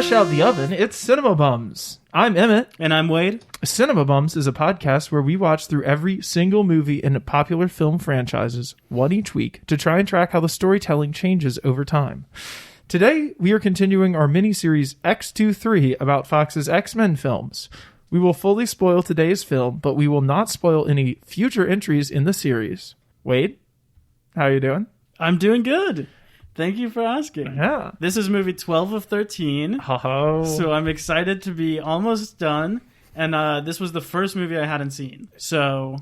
Fresh out the oven, it's Cinema Bums. I'm Emmett. And I'm Wade. Cinema Bums is a podcast where we watch through every single movie in popular film franchises, one each week, to try and track how the storytelling changes over time. Today, we are continuing our mini-series X23 about Fox's X-Men films. We will fully spoil today's film, but we will not spoil any future entries in the series. Wade, how are you doing? I'm doing good. Thank you for asking. Yeah. This is movie 12 of 13. Oh. So I'm excited to be almost done. And this was the first movie I hadn't seen. So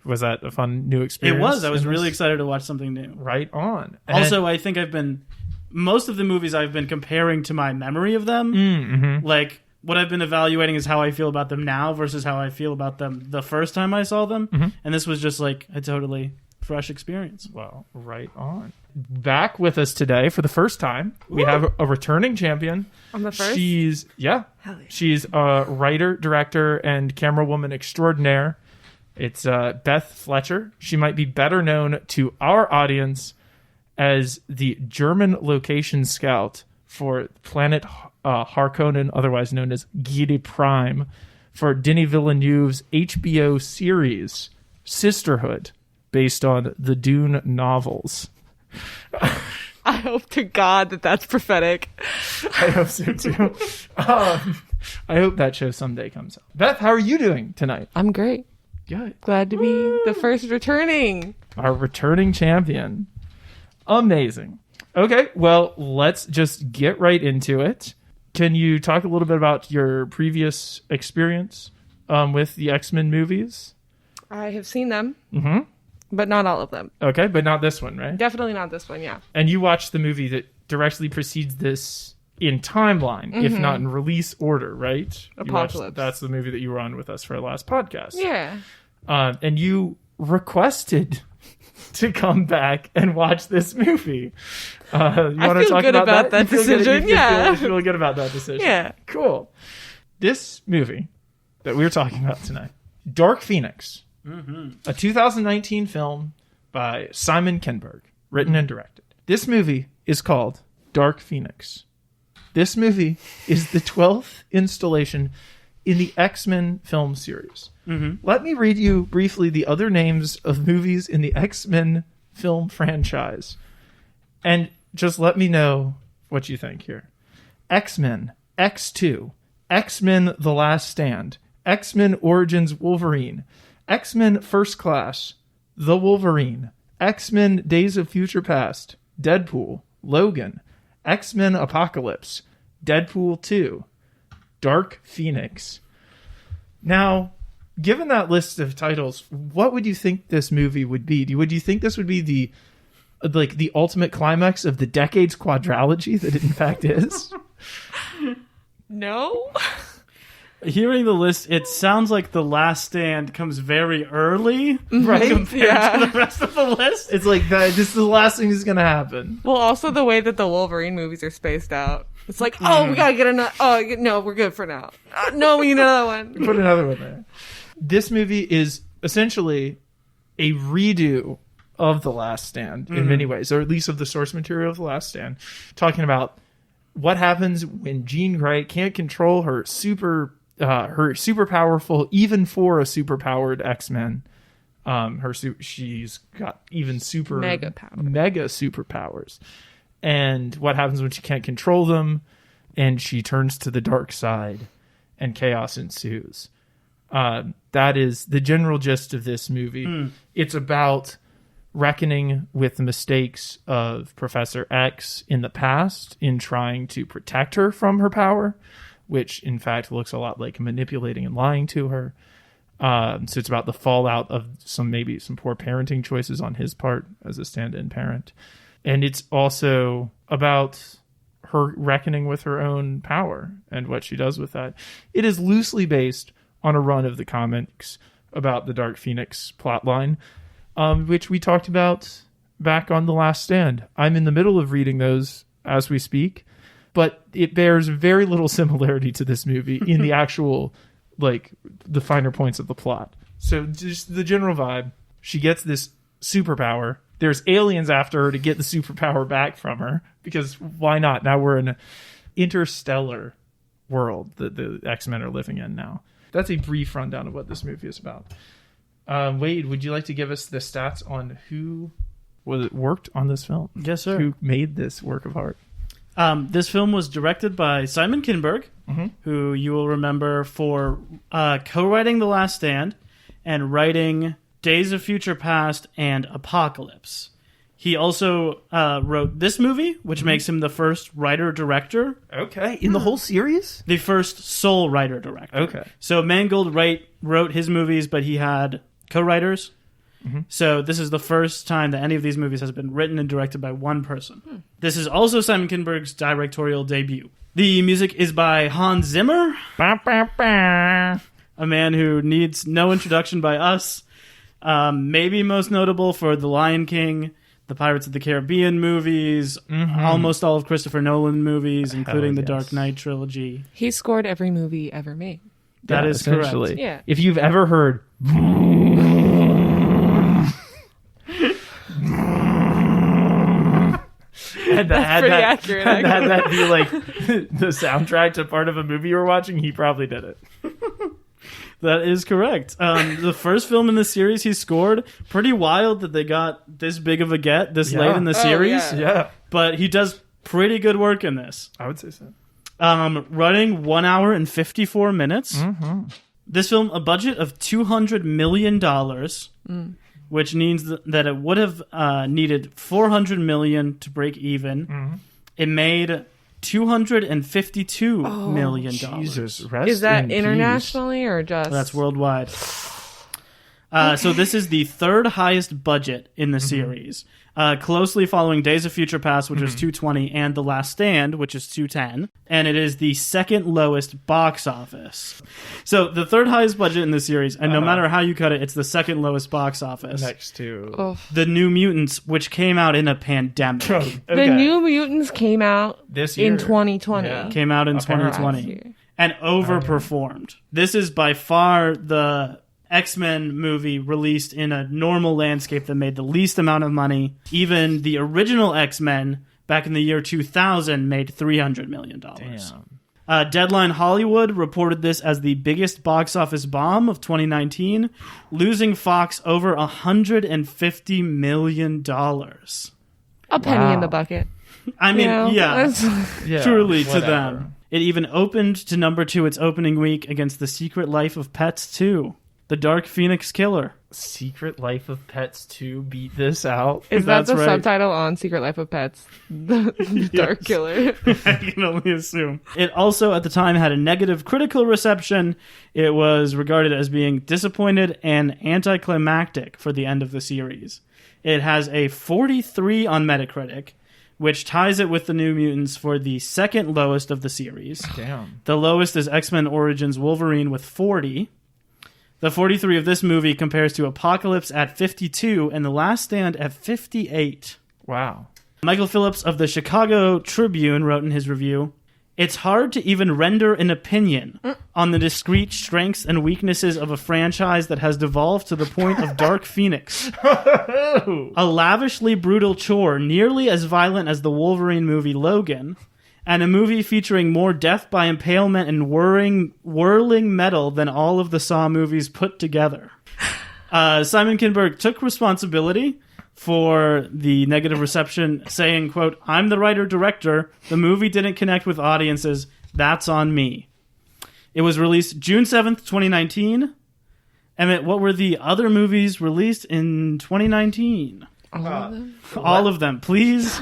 was that a fun new experience? It was. I was really excited to watch something new. Right on. Also, I think most of the movies I've been comparing to my memory of them. Mm-hmm. Like, what I've been evaluating is how I feel about them now versus how I feel about them the first time I saw them. Mm-hmm. And this was just like a totally fresh experience. Well, right on. Back with us today for the first time, we have a returning champion. I'm the first? She's Hell yeah. She's a writer, director, and camera woman extraordinaire. It's Beth Fletcher. She might be better known to our audience as the German location scout for Planet Harkonnen, otherwise known as Guide Prime, for Denis Villeneuve's HBO series Sisterhood, based on the Dune novels. I hope to God that that's prophetic. I hope so too. I hope that show someday comes out. Beth, how are you doing tonight? I'm great. Good. Glad to be the first returning. Our returning champion. Amazing. Okay, well, let's just get right into it. Can you talk a little bit about your previous experience with the X-Men movies? I have seen them, Mm-hmm. but not all of them. Okay, but not this one, right? Definitely not this one, yeah. And you watched the movie that directly precedes this in timeline, if not in release order, right? Apocalypse. That's the movie that you were on with us for our last podcast. Yeah. And you requested to come back and watch this movie. You want to feel talk good about that You feel decision, yeah. You feel good about that decision. Yeah. Cool. This movie that we're talking about tonight, Dark Phoenix, a 2019 film by Simon Kinberg, written and directed. This movie is called Dark Phoenix. This movie is the 12th installation in the X-Men film series. Let me read you briefly the other names of movies in the X-Men film franchise, and just let me know what you think here. X-Men, X2, X-Men The Last Stand, X-Men Origins Wolverine, X-Men First Class, The Wolverine, X-Men Days of Future Past, Deadpool, Logan, X-Men Apocalypse, Deadpool 2, Dark Phoenix. Now, given that list of titles, what would you think this movie would be? Would you think this would be the ultimate climax of the Decades quadrilogy that it in fact is? No? Hearing the list, it sounds like The Last Stand comes very early, Right? compared to the rest of the list. It's like that. This is the last thing that's going to happen. Well, also the way that the Wolverine movies are spaced out. It's like, oh, we gotta get another. Oh, no, we're good for now. No, we need another one. Put another one there. This movie is essentially a redo of The Last Stand in many ways, or at least of the source material of The Last Stand, talking about what happens when Jean Grey can't control her super powerful, even for a super powered X-Men. She's got even mega superpowers. And what happens when she can't control them, and she turns to the dark side, and chaos ensues. That is the general gist of this movie. It's about reckoning with the mistakes of Professor X in the past in trying to protect her from her power, which in fact looks a lot like manipulating and lying to her. So it's about the fallout of some poor parenting choices on his part as a stand-in parent. And it's also about her reckoning with her own power and what she does with that. It is loosely based on a run of the comics about the Dark Phoenix plotline, which we talked about back on The Last Stand. I'm in the middle of reading those as we speak, but it bears very little similarity to this movie in the actual, the finer points of the plot. So just the general vibe, she gets this superpower. There's aliens after her to get the superpower back from her, because why not? Now we're in interstellar world that the X-Men are living in now. That's a brief rundown of what this movie is about. Wade, would you like to give us the stats on who worked on this film? Yes, sir. Who made this work of art? This film was directed by Simon Kinberg, who you will remember for co-writing The Last Stand and writing Days of Future Past and Apocalypse. He also wrote this movie, which makes him the first writer-director. Okay. In the whole series? The first sole writer-director. Okay. So Mangold wrote his movies, but he had co-writers. So this is the first time that any of these movies has been written and directed by one person. This is also Simon Kinberg's directorial debut. The music is by Hans Zimmer, a man who needs no introduction by us. Maybe most notable for The Lion King, the Pirates of the Caribbean movies, almost all of Christopher Nolan movies, including the Dark Knight trilogy. He scored every movie ever made. That is correct. Yeah. If you've ever heard had that be like the soundtrack to part of a movie you were watching, he probably did it. That is correct. The first film in the series he scored, pretty wild that they got this big of a get this late in the series. Yeah. But he does pretty good work in this. I would say so. Running 1 hour and 54 minutes. This film, a budget of $200 million, which means that it would have needed $400 million to break even. It made $252 million. Jesus, rest Is that in internationally peace. or just? That's worldwide. So this is the third highest budget in the series, closely following Days of Future Past, which was 220, and The Last Stand, which is 210. And it is the second lowest box office. So the third highest budget in the series, and no matter how you cut it, it's the second lowest box office. Next to The New Mutants, which came out in a pandemic. The New Mutants came out this year in 2020. Yeah. Came out in Last 2020 year. and overperformed. This is by far the X-Men movie released in a normal landscape that made the least amount of money. Even the original X-Men back in the year 2000 made $300 million. Damn. Deadline Hollywood reported this as the biggest box office bomb of 2019, losing Fox over $150 million. A penny in the bucket. I mean, truly to whatever. them. It even opened to number 2 its opening week against The Secret Life of Pets 2. The Dark Phoenix Killer. Secret Life of Pets 2 beat this out. Is that That's the right. subtitle on Secret Life of Pets? The Dark Killer. I can only assume. It also, at the time, had a negative critical reception. It was regarded as being disappointed and anticlimactic for the end of the series. It has a 43 on Metacritic, which ties it with The New Mutants for the second lowest of the series. Damn. The lowest is X-Men Origins Wolverine with 40. The 43 of this movie compares to Apocalypse at 52 and The Last Stand at 58. Wow. Michael Phillips of the Chicago Tribune wrote in his review, "It's hard to even render an opinion on the discrete strengths and weaknesses of a franchise that has devolved to the point of Dark Phoenix. A lavishly brutal chore nearly as violent as the Wolverine movie Logan, and a movie featuring more death by impalement and whirling metal than all of the Saw movies put together." Simon Kinberg took responsibility for the negative reception, saying, quote, "I'm the writer-director. The movie didn't connect with audiences. That's on me." It was released June 7th, 2019. Emmett, what were the other movies released in 2019? All of them? All of them. Please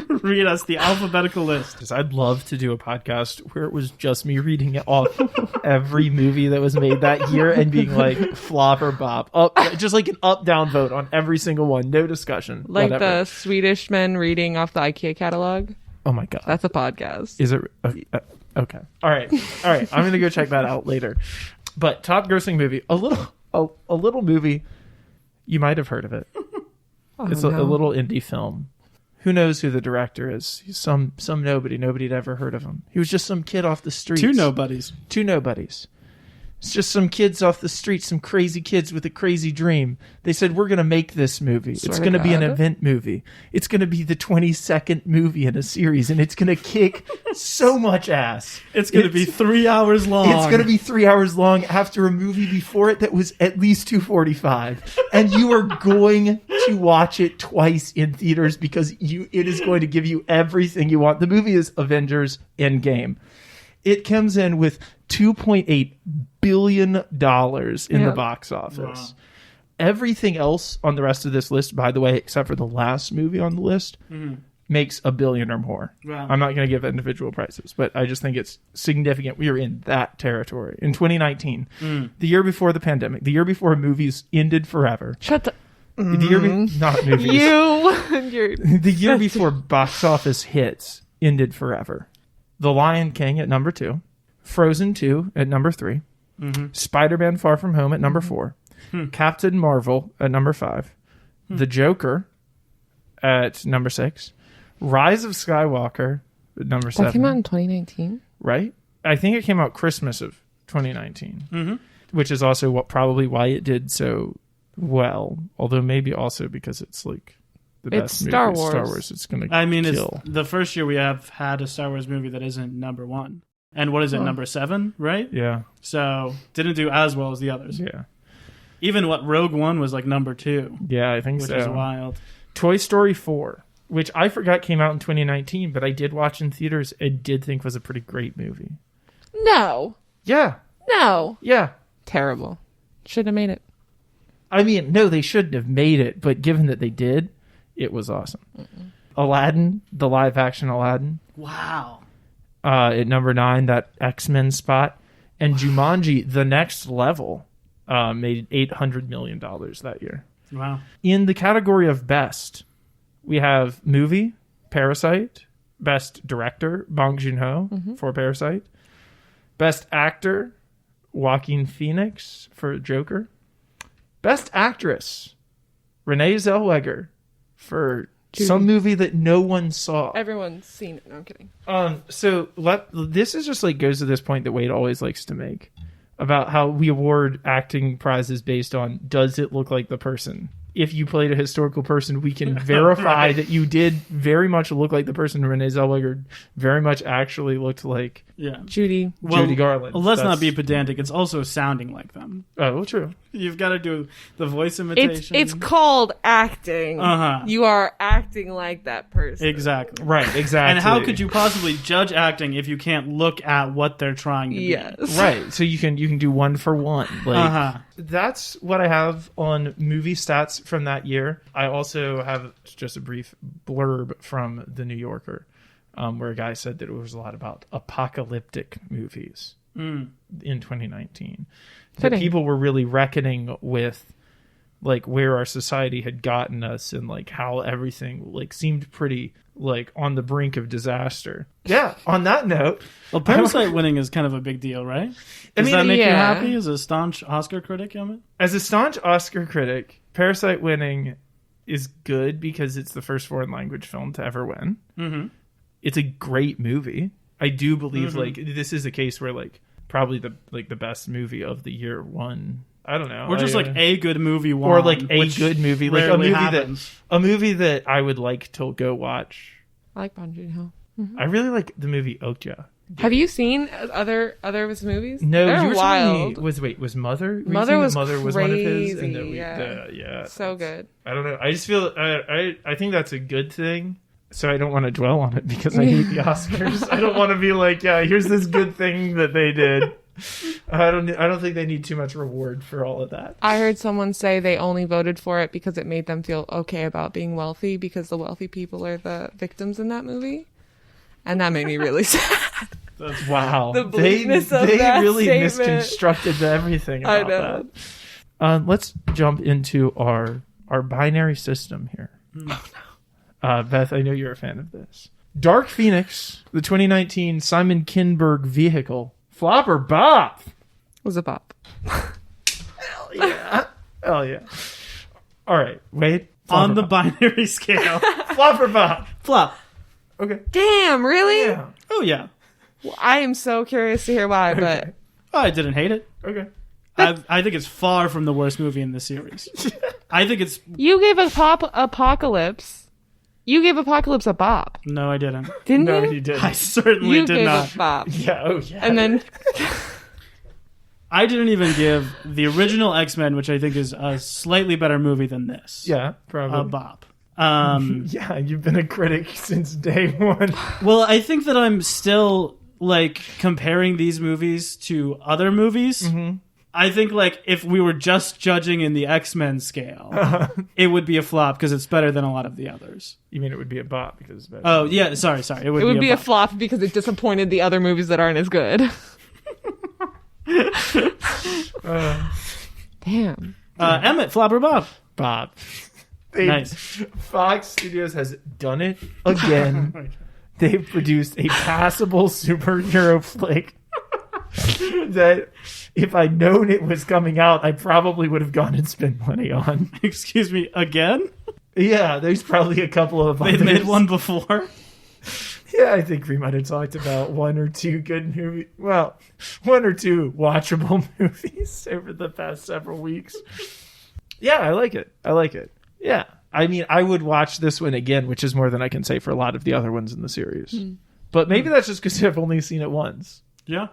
read us the alphabetical list. Because I'd love to do a podcast where it was just me reading it off every movie that was made that year and being like flop or bop. Up, just like an up-down vote on every single one. No discussion. Like whatever. the Swedish men reading off the IKEA catalog? Oh my God. That's a podcast. Is it? Okay. All right. I'm going to go check that out later. But top grossing movie. A little movie. You might have heard of it. It's a little indie film. Who knows who the director is? He's some nobody. Nobody'd ever heard of him. He was just some kid off the streets. Two nobodies. It's just some kids off the street, some crazy kids with a crazy dream. They said, we're going to make this movie. It's going to be an event movie. It's going to be the 22nd movie in a series, and it's going to kick so much ass. It's going to be 3 hours long. It's going to be 3 hours long after a movie before it that was at least 2:45. And you are going to watch it twice in theaters because it is going to give you everything you want. The movie is Avengers Endgame. It comes in with $2.8 billion in the box office. Wow. Everything else on the rest of this list, by the way, except for the last movie on the list, makes $1 billion or more. Wow. I'm not going to give individual prices, but I just think it's significant. We are in that territory. In 2019, the year before the pandemic, the year before movies ended forever. Shut the... The year not movies. The year before box office hits ended forever. The Lion King at number 2. Frozen 2 at number 3. Spider-Man Far From Home at number 4. Captain Marvel at number 5. The Joker at number 6. Rise of Skywalker at number 7. That came out in 2019? Right? I think it came out Christmas of 2019. Which is also probably why it did so well. Although maybe also because it's like the best movie. Star Wars. Star Wars. It's going to kill. It's the first year we have had a Star Wars movie that isn't number 1. And what is it, number 7, right? Yeah. So, didn't do as well as the others. Yeah. Even Rogue One was like number 2. Yeah, I think which so. Which is wild. Toy Story 4, which I forgot came out in 2019, but I did watch in theaters and did think was a pretty great movie. No. Yeah. No. Yeah. Terrible. Shouldn't have made it. I mean, no, they shouldn't have made it, but given that they did, it was awesome. Aladdin, the live-action Aladdin. Wow. At number 9, that X-Men spot. And Jumanji, The Next Level, made $800 million that year. Wow. In the category of best, we have movie, Parasite. Best director, Bong Joon-ho for Parasite. Best actor, Joaquin Phoenix for Joker. Best actress, Renee Zellweger for some movie that no one saw. Everyone's seen it. No, I'm kidding. So this is just like goes to this point that Wade always likes to make about how we award acting prizes based on does it look like the person. If you played a historical person, we can verify that you did very much look like the person. Renee Zellweger very much actually looked like Judy Garland. Let's not be pedantic. It's also sounding like them. Oh, well, true. You've got to do the voice imitation. It's called acting. Uh-huh. You are acting like that person. Exactly. Right, exactly. And how could you possibly judge acting if you can't look at what they're trying to be? Right. So you can do one for one. Like, that's what I have on movie stats from that year. I also have just a brief blurb from The New Yorker, where a guy said that it was a lot about apocalyptic movies in 2019. That people were really reckoning with like where our society had gotten us and like how everything like seemed pretty like on the brink of disaster. Yeah. On that note, well, Parasite winning is kind of a big deal, right? Does that make you happy as a staunch Oscar critic, Emmett? As a staunch Oscar critic, Parasite winning is good because it's the first foreign language film to ever win. Mm-hmm. It's a great movie. I do believe like this is a case where like probably the best movie of the year won. I don't know. Or just like a good movie won. Or like a good movie. Like happens. a movie that I would like to go watch. I like Bong Joon-ho. Mm-hmm. I really like the movie Okja. Have you seen other of his movies? No, they're you were wild. Was Mother? Mother was Mother was one of his, and then so good. I don't know. I just feel I think that's a good thing. So I don't want to dwell on it because I hate the Oscars. I don't want to be like, yeah, here's this good thing that they did. I don't think they need too much reward for all of that. I heard someone say they only voted for it because it made them feel okay about being wealthy because the wealthy people are the victims in that movie. And that made me really sad. Wow. The bleakness of they that really statement. misconstructed everything about I know. that. Let's jump into our binary system here. Oh, no. Beth, I know you're a fan of this. Dark Phoenix, the 2019 Simon Kinberg vehicle. Flop or bop? Was a bop. Hell yeah. Hell yeah. All right, wait. On the binary scale. Flop or bop? Flop. Okay. Damn, really? Yeah. Oh, yeah. Well, I am so curious to hear why, but... Oh, I didn't hate it. Okay. I think it's far from the worst movie in the series. I think it's... You gave Apocalypse. You gave Apocalypse a bop. No, I didn't. Didn't No, you? he didn't. I certainly You did gave not. a bop. Yeah, oh yeah. And then I didn't even give the original X-Men, which I think is a slightly better movie than this, yeah, a probably. bop. Yeah, you've been a critic since day one. Well, I think that I'm still, like, comparing these movies to other movies. Mm-hmm. I think, like, if we were just judging in the X-Men scale, it would be a flop because it's better than a lot of the others. You mean it would be a bop because it's better. Oh, yeah, sorry. It it would be a bop. flop because it disappointed the other movies that aren't as good. Damn. Emmett, flop or bop? Bob. Nice. Fox Studios has done it again. They've produced a passable superhero flick that if I'd known it was coming out, I probably would have gone and spent money on. Excuse me, again? Yeah, there's probably a couple of They others. made one before? Yeah, I think we might have talked about one or two good movies. Well, one or two watchable movies over the past several weeks. Yeah, I like it. Yeah. I mean, I would watch this one again, which is more than I can say for a lot of the other ones in the series. But maybe that's just because I've only seen it once. Yeah.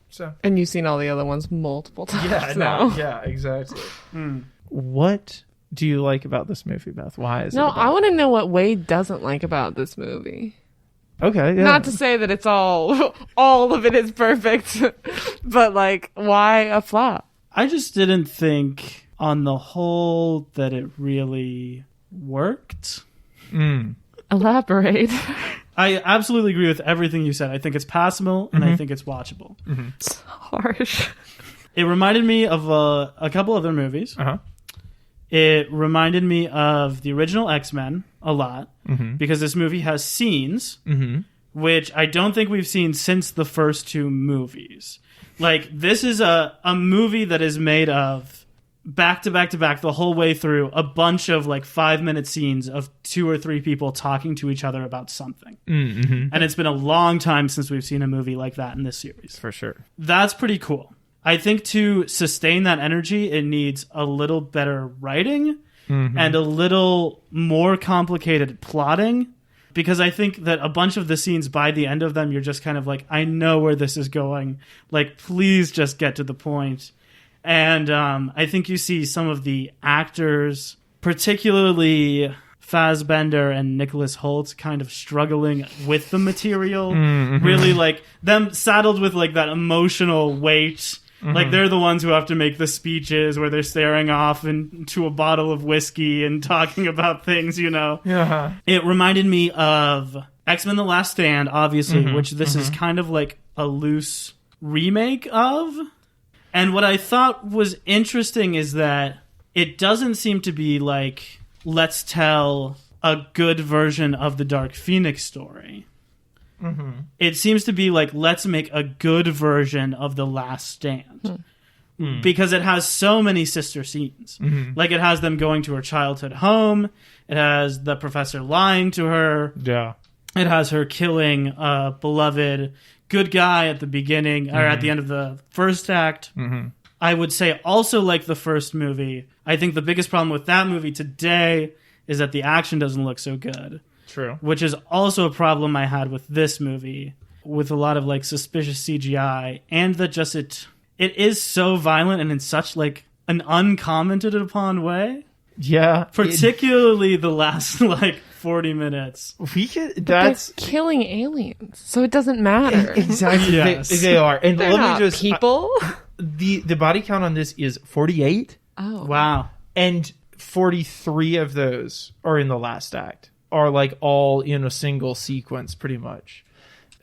So And you've seen all the other ones multiple times yeah, now. no, yeah, exactly. What do you like about this movie, Beth? Why is it? No, about- I want to know what Wade doesn't like about this movie. Okay, yeah. Not to say that it's all of it is perfect, but like, why a flop? I just didn't think, on the whole, that it really worked. Elaborate. I absolutely agree with everything you said. I think it's passable, and I think it's watchable. It's harsh. It reminded me of a couple other movies. Uh-huh. It reminded me of the original X-Men a lot, because this movie has scenes, which I don't think we've seen since the first two movies. Like, this is a movie that is made of back to back to back the whole way through a bunch of like 5-minute scenes of 2 or 3 people talking to each other about something. And it's been a long time since we've seen a movie like that in this series. For sure. That's pretty cool. I think to sustain that energy, it needs a little better writing and a little more complicated plotting. Because I think that a bunch of the scenes, by the end of them, you're just kind of like, I know where this is going. Like, please just get to the point. And I think you see some of the actors, particularly Fassbender and Nicholas Hoult, kind of struggling with the material. Really, like, them saddled with, like, that emotional weight. Like, they're the ones who have to make the speeches where they're staring off into a bottle of whiskey and talking about things, you know? Yeah. It reminded me of X-Men The Last Stand, obviously, which this is kind of like a loose remake of. And what I thought was interesting is that it doesn't seem to be like, let's tell a good version of the Dark Phoenix story. It seems to be like, let's make a good version of The Last Stand. Because it has so many sister scenes. Like, it has them going to her childhood home. It has the professor lying to her. Yeah. It has her killing a beloved good guy at the beginning, or at the end of the first act. I would say also, like the first movie, I think the biggest problem with that movie today is that the action doesn't look so good. True. Which is also a problem I had with this movie, with a lot of like suspicious CGI, and that just it is so violent and in such like an uncommented upon way. Yeah. Particularly the last like 40 minutes. We could. They're That's killing aliens, so it doesn't matter. exactly. Yes. They are. And They're let not me just. people. The body count on this is 48, Oh, Wow. and 43 of those are in the last act. Are like all in a single sequence, pretty much.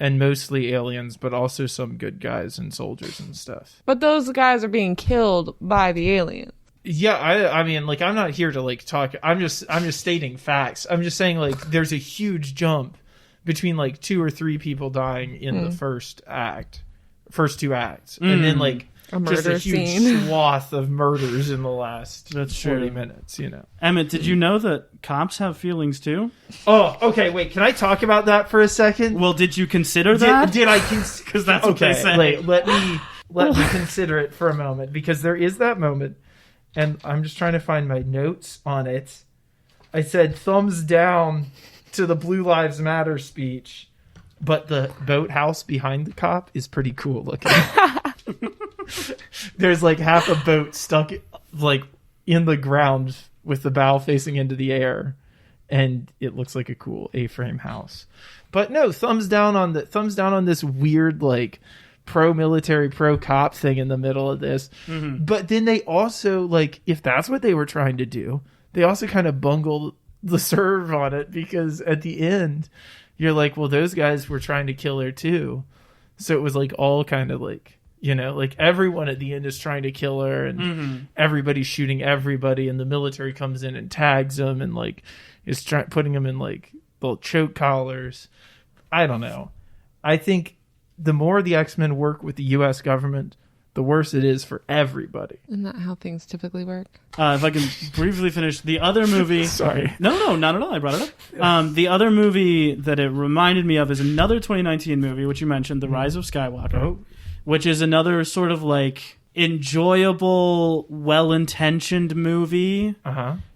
And mostly aliens, but also some good guys and soldiers and stuff. But those guys are being killed by the aliens. Yeah, I mean, like, I'm not here to like talk. I'm just stating facts. I'm just saying, like, there's a huge jump between like 2 or 3 people dying in the first two acts, and then like A just a murder huge scene. swath of murders in the last That's 40 true. minutes. You know. Emmett, did you know that cops have feelings too? Oh, okay. Wait, can I talk about that for a second? Well, did you consider that? Did I? Because that's what they Okay, say. wait, let me. let me consider it for a moment, because there is that moment, and I'm just trying to find my notes on it. I said thumbs down to the Blue Lives Matter speech, but the boathouse behind the cop is pretty cool looking. There's like half a boat stuck like in the ground with the bow facing into the air, and it looks like a cool A-frame house. But no, thumbs down on this weird like pro-military, pro-cop thing in the middle of this. Mm-hmm. But then they also, like, if that's what they were trying to do, they also kind of bungled the serve on it, because at the end you're like, well, those guys were trying to kill her too. So it was like all kind of like, you know, like everyone at the end is trying to kill her, and everybody's shooting everybody, and the military comes in and tags them and like is putting them in like little choke collars. I don't know. I think the more the X-Men work with the U.S. government, the worse it is for everybody. Isn't that how things typically work? If I can briefly finish the other movie. Sorry. No, not at all. I brought it up. The other movie that it reminded me of is another 2019 movie, which you mentioned, The Rise of Skywalker, which is another sort of like enjoyable, well-intentioned movie.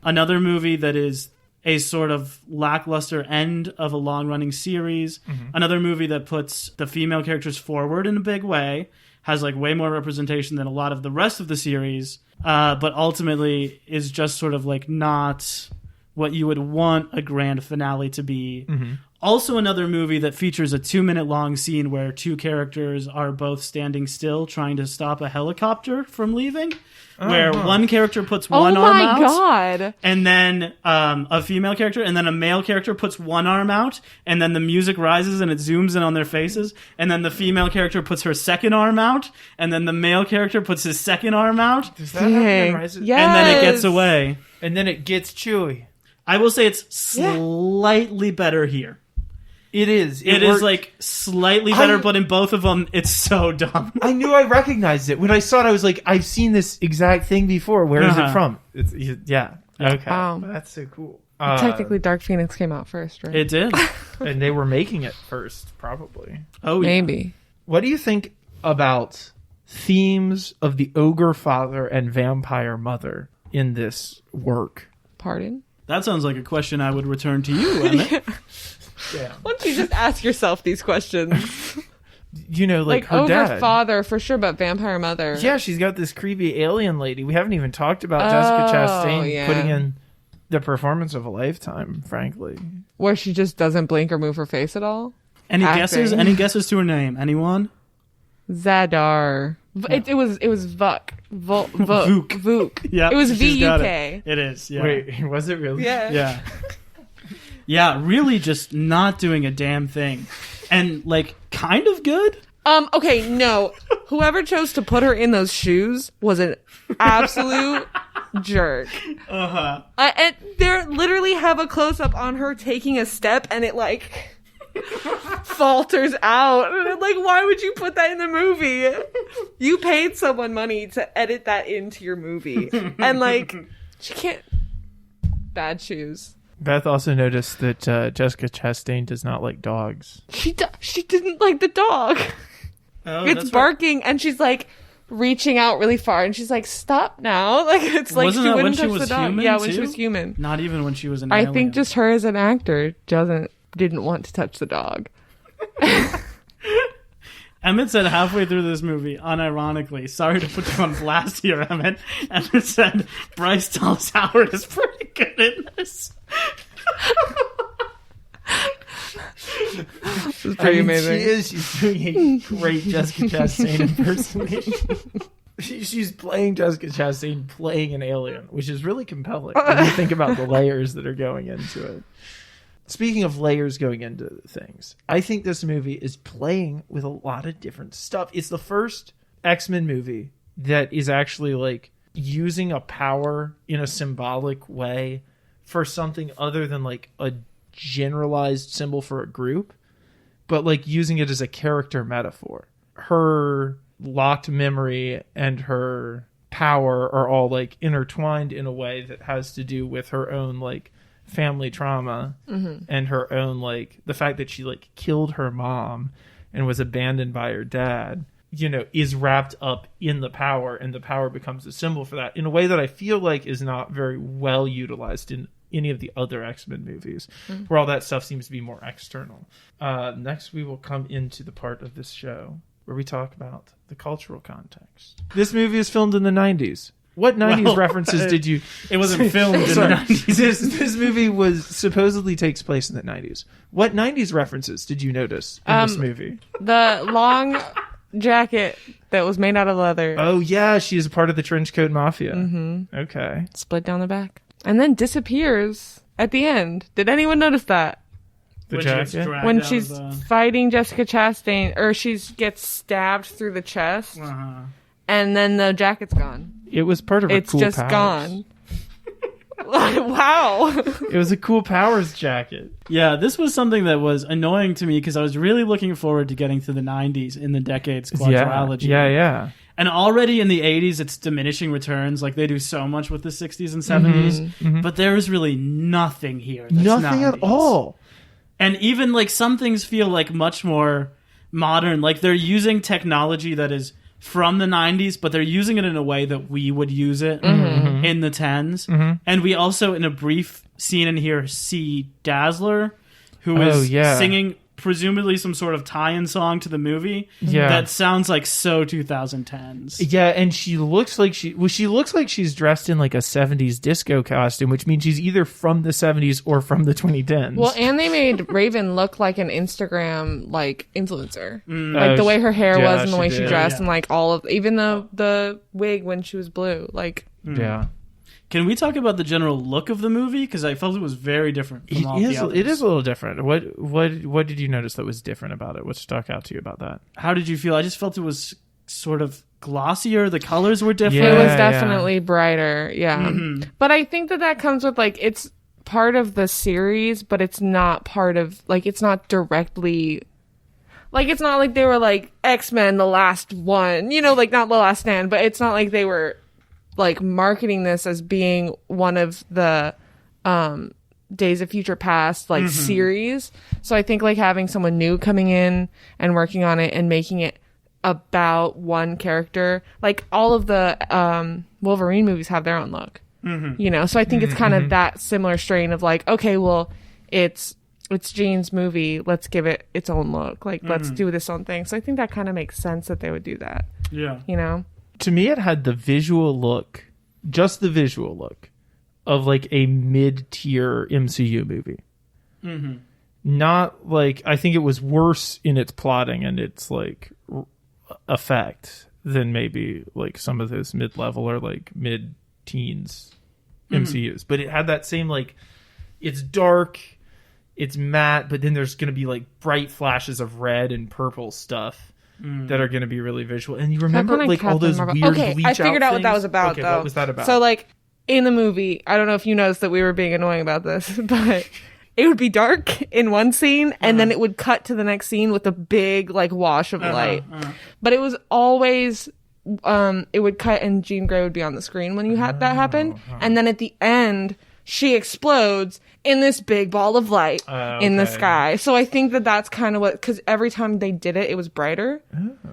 Another movie that is a sort of lackluster end of a long-running series. Another movie that puts the female characters forward in a big way, has like way more representation than a lot of the rest of the series, but ultimately is just sort of like not what you would want a grand finale to be. Also another movie that features a 2-minute long scene where two characters are both standing still trying to stop a helicopter from leaving. Where one character puts one arm out. Oh my god. And then a female character, and then a male character puts one arm out, and then the music rises and it zooms in on their faces, and then the female character puts her second arm out, and then the male character puts his second arm out. Does that happen in Rise of- Yes. And then it gets away. And then it gets Chewy. I will say it's slightly better here. It is. It is like slightly better, but in both of them, it's so dumb. I knew I recognized it. When I saw it, I was like, I've seen this exact thing before. Where is it from? Yeah. Okay. Wow. That's so cool. Technically, Dark Phoenix came out first, right? It did. And they were making it first, probably. Oh, yeah. Maybe. What do you think about themes of the ogre father and vampire mother in this work? Pardon? That sounds like a question I would return to you, Emmett. Yeah. Why don't you just ask yourself these questions? You know, like her ogre dad. father for sure, but vampire mother. Yeah, she's got this creepy alien lady. We haven't even talked about Jessica Chastain putting in the performance of a lifetime, frankly. Where she just doesn't blink or move her face at all. Any Acting. guesses? Any guesses to her name? Anyone? Zadar. It was Vuk. Vuk. Vuk. Yeah, It was she's got VUK. It is. Yeah. Wait, was it really? Yeah. Yeah. Yeah, really just not doing a damn thing. And, like, kind of good? Okay, no. Whoever chose to put her in those shoes was an absolute jerk. And they literally have a close-up on her taking a step, and it, like, falters out. And I'm like, why would you put that in the movie? You paid someone money to edit that into your movie. And, like, she can't... Bad shoes. Beth also noticed that Jessica Chastain does not like dogs. She didn't like the dog. Oh, It's that's barking, and she's like reaching out really far, and she's like, "Stop now!" Like it's like Wasn't she that when wouldn't she touch was the dog. human, Yeah, when too? she was human. Not even when she was an I alien. think just her as an actor didn't want to touch the dog. Emmett said halfway through this movie, unironically, sorry to put you on blast here, Emmett. Emmett said, Bryce Dallas Howard is pretty good in this. It was pretty amazing. She is. She's doing a great Jessica Chastain impersonation. She's playing Jessica Chastain playing an alien, which is really compelling when you think about the layers that are going into it. Speaking of layers going into things, I think this movie is playing with a lot of different stuff. It's the first X-Men movie that is actually like using a power in a symbolic way for something other than like a generalized symbol for a group, but like using it as a character metaphor. Her locked memory and her power are all like intertwined in a way that has to do with her own like family trauma and her own like the fact that she like killed her mom and was abandoned by her dad. is wrapped up in the power, and the power becomes a symbol for that in a way that I feel like is not very well utilized in any of the other X-Men movies, where all that stuff seems to be more external. Next, we will come into the part of this show where we talk about the cultural context. This movie is filmed in the 90s. What 90s references did you... It wasn't filmed in the 90s. This movie was supposedly takes place in the 90s. What 90s references did you notice in this movie? The long jacket that was made out of leather. Oh, yeah. She is a part of the Trenchcoat Mafia. Mm-hmm. Okay. Split down the back. And then disappears at the end. Did anyone notice that? The jacket? When she's fighting Jessica Chastain, or she gets stabbed through the chest, and then the jacket's gone. It was part of her cool powers. It's just gone. Wow. It was a cool powers jacket. Yeah, this was something that was annoying to me because I was really looking forward to getting to the 90s in the Decades quadrilogy. Yeah. And already in the 80s, it's diminishing returns. Like, they do so much with the 60s and 70s. Mm-hmm. But there is really nothing here. Nothing 90s. At all. And even, like, some things feel, like, much more modern. Like, they're using technology that is from the 90s, but they're using it in a way that we would use it in the 10s. Mm-hmm. And we also, in a brief scene in here, see Dazzler, who is singing... presumably some sort of tie-in song to the movie that sounds like so 2010s. Yeah, and she looks like she's dressed in like a 70s disco costume, which means she's either from the 70s or from the 2010s. Well, and they made Raven look like an Instagram like influencer. Like the way her hair was and the way she dressed and like all of even the wig when she was blue. Like yeah. Can we talk about the general look of the movie? Because I felt it was very different from all the others. It is a little different. What did you notice that was different about it? What stuck out to you about that? How did you feel? I just felt it was sort of glossier. The colors were different. It was definitely brighter. Yeah. Mm-hmm. But I think that comes with like, it's part of the series, but it's not part of, like, it's not directly... Like, it's not like they were like X-Men, the last one. Like not the last stand, but it's not like they were... like marketing this as being one of the Days of Future Past like series. So I think like having someone new coming in and working on it and making it about one character, like all of the Wolverine movies have their own look. So I think it's kind of that similar strain of like, okay, well, it's Jean's movie, let's give it its own look, like let's do this own thing. So I think that kind of makes sense that they would do that. To me, it had the visual look, just the visual look, of like a mid-tier MCU movie. Mm-hmm. Not like, I think it was worse in its plotting and its like effect than maybe like some of those mid-level or like mid-teens MCUs. But it had that same like, it's dark, it's matte, but then there's going to be like bright flashes of red and purple stuff. That are going to be really visual. And you remember like all those weird bleach out I figured out what that was about, though. What was that about? So like in the movie, I don't know if you noticed that we were being annoying about this, but it would be dark in one scene and then it would cut to the next scene with a big like wash of light. But it was always it would cut and Jean Grey would be on the screen when you had that happen. And then at the end she explodes in this big ball of light in the sky. So I think that's kind of what, because every time they did it, it was brighter.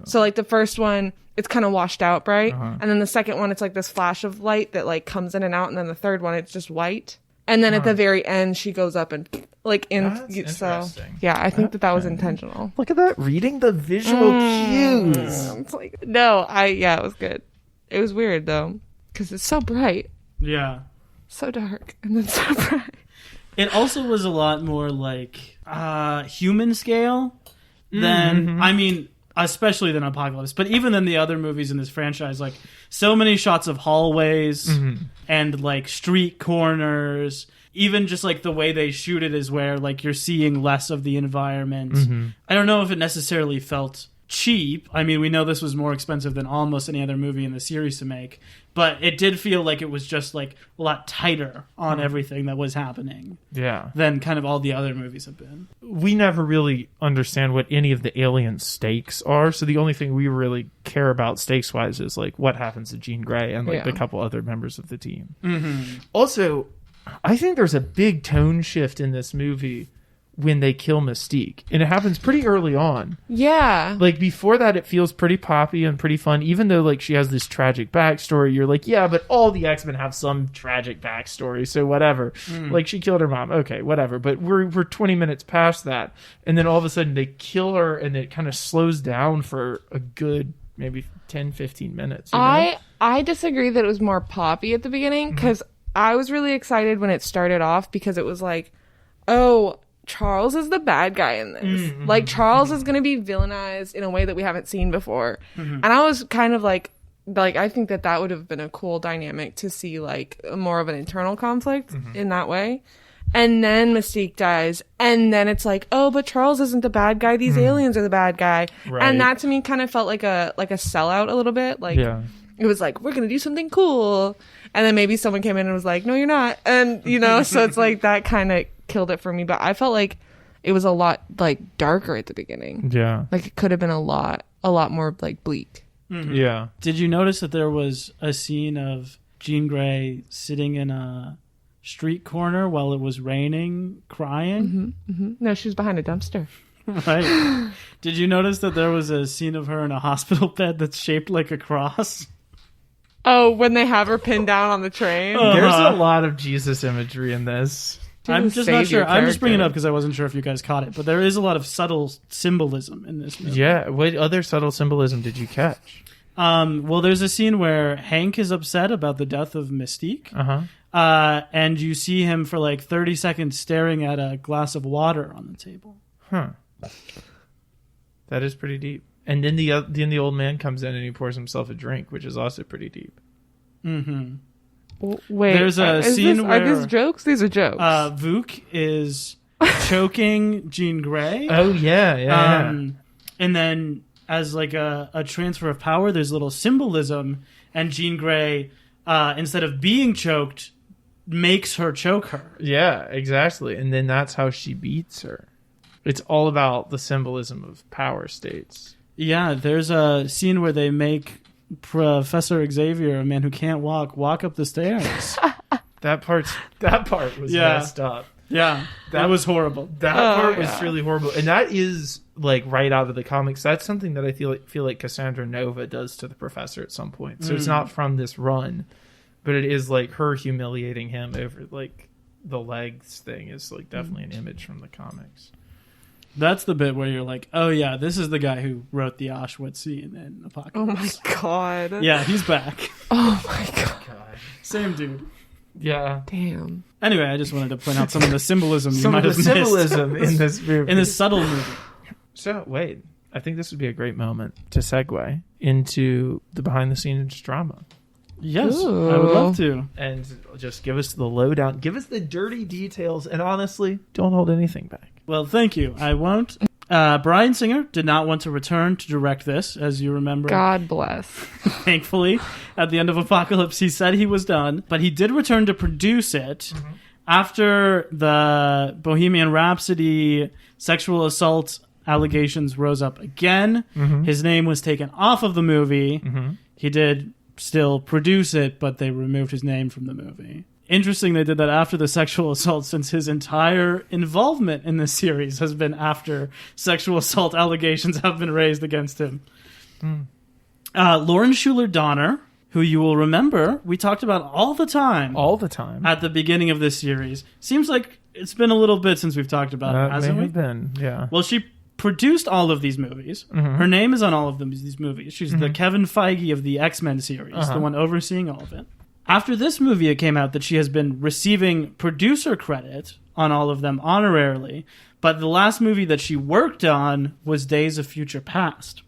So like the first one, it's kind of washed out bright. And then the second one, it's like this flash of light that like comes in and out. And then the third one, it's just white. And then at the very end, she goes up and like in. That's so yeah, I think that was intentional. Look at that, reading the visual cues. It's like, it was good. It was weird though, because it's so bright. Yeah. So dark and then so bright. It also was a lot more like human scale than, I mean, especially than Apocalypse, but even than the other movies in this franchise. Like, so many shots of hallways and like street corners. Even just like the way they shoot it is where like you're seeing less of the environment. I don't know if it necessarily felt cheap. I mean, we know this was more expensive than almost any other movie in the series to make, but it did feel like it was just like a lot tighter on everything that was happening than kind of all the other movies have been. We never really understand what any of the alien stakes are, so the only thing we really care about stakes wise is like what happens to Jean Grey and like the couple other members of the team. Also, I think there's a big tone shift in this movie when they kill Mystique. And it happens pretty early on. Yeah. Like, before that, it feels pretty poppy and pretty fun. Even though, like, she has this tragic backstory, you're like, yeah, but all the X-Men have some tragic backstory, so whatever. Like, she killed her mom. Okay, whatever. But we're 20 minutes past that. And then all of a sudden, they kill her, and it kind of slows down for a good maybe 10, 15 minutes. You know? I disagree that it was more poppy at the beginning, because I was really excited when it started off, because it was like, oh, Charles is the bad guy in this. Like, Charles is going to be villainized in a way that we haven't seen before. And I was kind of like, I think that would have been a cool dynamic to see, like, more of an internal conflict in that way. And then Mystique dies, and then it's like, oh, but Charles isn't the bad guy. These aliens are the bad guy. Right. And that to me kind of felt like a sellout a little bit. Like, it was like, we're going to do something cool. And then maybe someone came in and was like, no, you're not. And, you know, so it's like that kind of killed it for me. But I felt like it was a lot, like, darker at the beginning. Yeah. Like, it could have been a lot more, like, bleak. Yeah. Did you notice that there was a scene of Jean Grey sitting in a street corner while it was raining, crying? No, she was behind a dumpster. Right. Did you notice that there was a scene of her in a hospital bed that's shaped like a cross? Oh, when they have her pinned down on the train? There's a lot of Jesus imagery in this. I'm just not sure. Savior I'm just bringing it character. up because I wasn't sure if you guys caught it, but there is a lot of subtle symbolism in this movie. Yeah. What other subtle symbolism did you catch? Well, there's a scene where Hank is upset about the death of Mystique. And you see him for like 30 seconds staring at a glass of water on the table. Huh. That is pretty deep. And then the old man comes in and he pours himself a drink, which is also pretty deep. Wait, There's a scene are where these jokes? These are jokes. Vuk is choking Jean Grey. Oh yeah. And then as like a transfer of power, there's little symbolism, and Jean Grey, instead of being choked, makes her choke her. Yeah, exactly. And then that's how she beats her. It's all about the symbolism of power states. Yeah, there's a scene where they make Professor Xavier, a man who can't walk up the stairs. That part was messed up. Yeah, that was horrible. That part was really horrible. And that is like right out of the comics. That's something that I feel like Cassandra Nova does to the Professor at some point. So it's not from this run, but it is like her humiliating him over like the legs thing is like definitely an image from the comics. That's the bit where you're like, oh yeah, this is the guy who wrote the Auschwitz scene in Apocalypse. Oh my god. Yeah, he's back. Oh my god. Same dude. Yeah. Damn. Anyway, I just wanted to point out some of the symbolism you Some might of the have missed symbolism in this movie. in this subtle movie. So, wait. I think this would be a great moment to segue into the behind-the-scenes drama. Yes, Ooh. I would love to. And just give us the lowdown. Give us the dirty details. And honestly, don't hold anything back. Well, thank you. I won't. Bryan Singer did not want to return to direct this, as you remember. God bless. Thankfully, at the end of Apocalypse, he said he was done. But he did return to produce it after the Bohemian Rhapsody sexual assault allegations rose up again. His name was taken off of the movie. He did still produce it, but they removed his name from the movie. Interesting they did that after the sexual assault, since his entire involvement in this series has been after sexual assault allegations have been raised against him. Lauren Shuler Donner, who you will remember we talked about all the time at the beginning of this series. Seems like it's been a little bit since we've talked about it, hasn't may we? have been, yeah. Well, she produced all of these movies. Her name is on all of these movies. She's the Kevin Feige of the X-Men series, the one overseeing all of it. After this movie, it came out that she has been receiving producer credit on all of them honorarily, but the last movie that she worked on was Days of Future Past.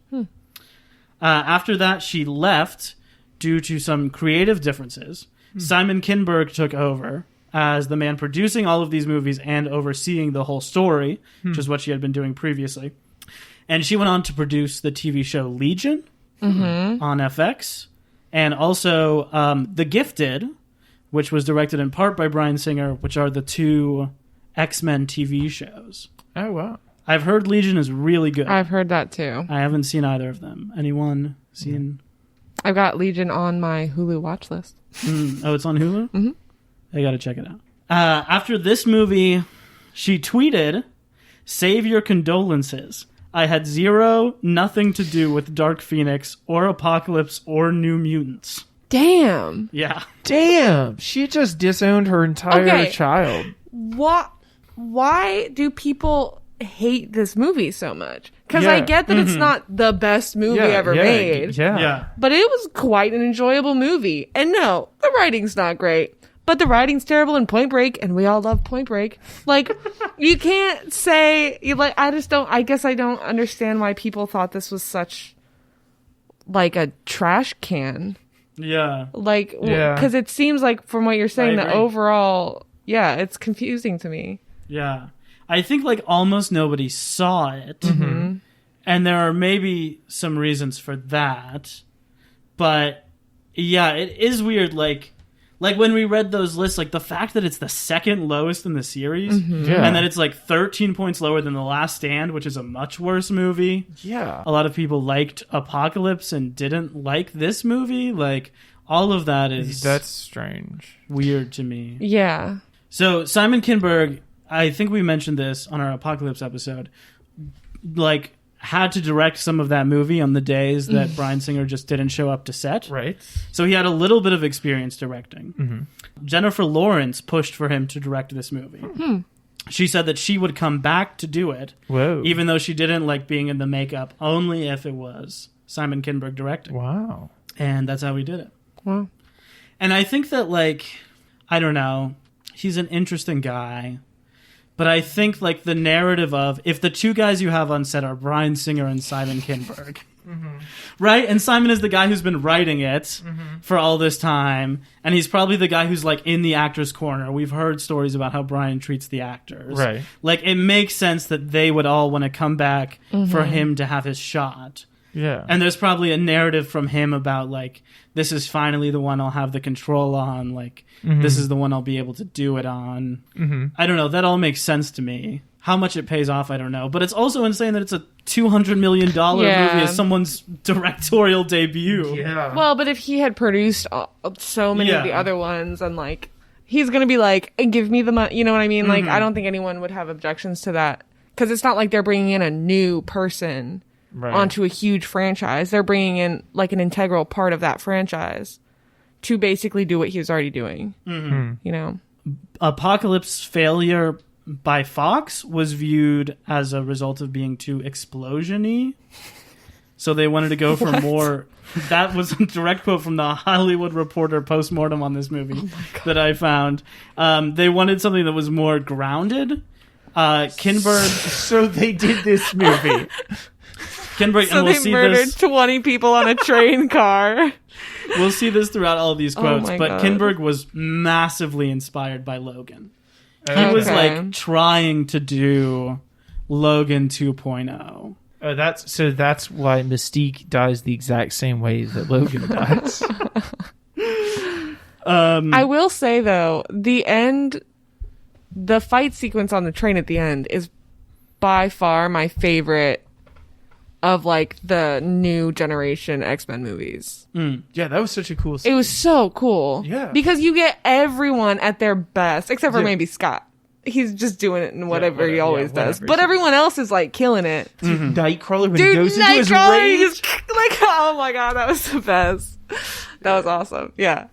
After that, she left due to some creative differences. Simon Kinberg took over as the man producing all of these movies and overseeing the whole story, which is what she had been doing previously. And she went on to produce the TV show Legion on FX, and also The Gifted, which was directed in part by Bryan Singer, which are the two X-Men TV shows. Oh, wow. I've heard Legion is really good. I've heard that too. I haven't seen either of them. Anyone seen? I've got Legion on my Hulu watch list. Oh, it's on Hulu? I gotta check it out. After this movie, she tweeted Save your condolences. I had nothing to do with Dark Phoenix or Apocalypse or New Mutants. Damn. Yeah. Damn, she just disowned her entire child. Why do people hate this movie so much? Because I get that it's not the best movie ever made. Yeah. But it was quite an enjoyable movie. And no, the writing's not great. But the writing's terrible in Point Break, and we all love Point Break. Like, you can't say, like, I guess I don't understand why people thought this was such, like, a trash can. Yeah. Like, because it seems like, from what you're saying, that overall, it's confusing to me. Yeah. I think, like, almost nobody saw it. Mm-hmm. And there are maybe some reasons for that. But, yeah, it is weird, like when we read those lists, like the fact that it's the second lowest in the series, and that it's like 13 points lower than The Last Stand, which is a much worse movie. Yeah. A lot of people liked Apocalypse and didn't like this movie. Like, all of that is... That's strange. Weird to me. Yeah. So, Simon Kinberg, I think we mentioned this on our Apocalypse episode, like, had to direct some of that movie on the days that Bryan Singer just didn't show up to set. Right. So he had a little bit of experience directing. Mm-hmm. Jennifer Lawrence pushed for him to direct this movie. Mm-hmm. She said that she would come back to do it, even though she didn't like being in the makeup, only if it was Simon Kinberg directing. Wow. And that's how we did it. Wow. And I think that, like, I don't know, he's an interesting guy. But I think, like, the narrative of, if the two guys you have on set are Bryan Singer and Simon Kinberg, right? And Simon is the guy who's been writing it for all this time, and he's probably the guy who's, like, in the actor's corner. We've heard stories about how Bryan treats the actors. Right. Like, it makes sense that they would all want to come back for him to have his shot. Yeah. And there's probably a narrative from him about, like, this is finally the one I'll have the control on. Like, this is the one I'll be able to do it on. I don't know. That all makes sense to me. How much it pays off, I don't know. But it's also insane that it's a $200 million movie as someone's directorial debut. Yeah. Well, but if he had produced so many of the other ones, and, like, he's going to be like, give me the money. You know what I mean? Like, I don't think anyone would have objections to that. Because it's not like they're bringing in a new person onto a huge franchise. They're bringing in, like, an integral part of that franchise to basically do what he was already doing. You know? Apocalypse failure by Fox was viewed as a result of being too explosion-y. So they wanted to go for more... That was a direct quote from the Hollywood Reporter postmortem on this movie that I found. They wanted something that was more grounded. Kinberg... So they did this movie. Kinberg, so and we'll they see murdered this. 20 people on a train car. We'll see this throughout all of these quotes, my but God. Kinberg was massively inspired by Logan. He was like trying to do Logan 2.0. That's why Mystique dies the exact same way that Logan dies. I will say, though, the fight sequence on the train at the end is by far my favorite of, like, the new generation X-Men movies. Yeah, that was such a cool scene. It was so cool. Yeah. Because you get everyone at their best, except for maybe Scott. He's just doing it in whatever he always does. But everyone else is, like, killing it. Nightcrawler, when he goes into his Nightcrawler, rage. he just, like, oh my God, that was the best. That was awesome. Yeah.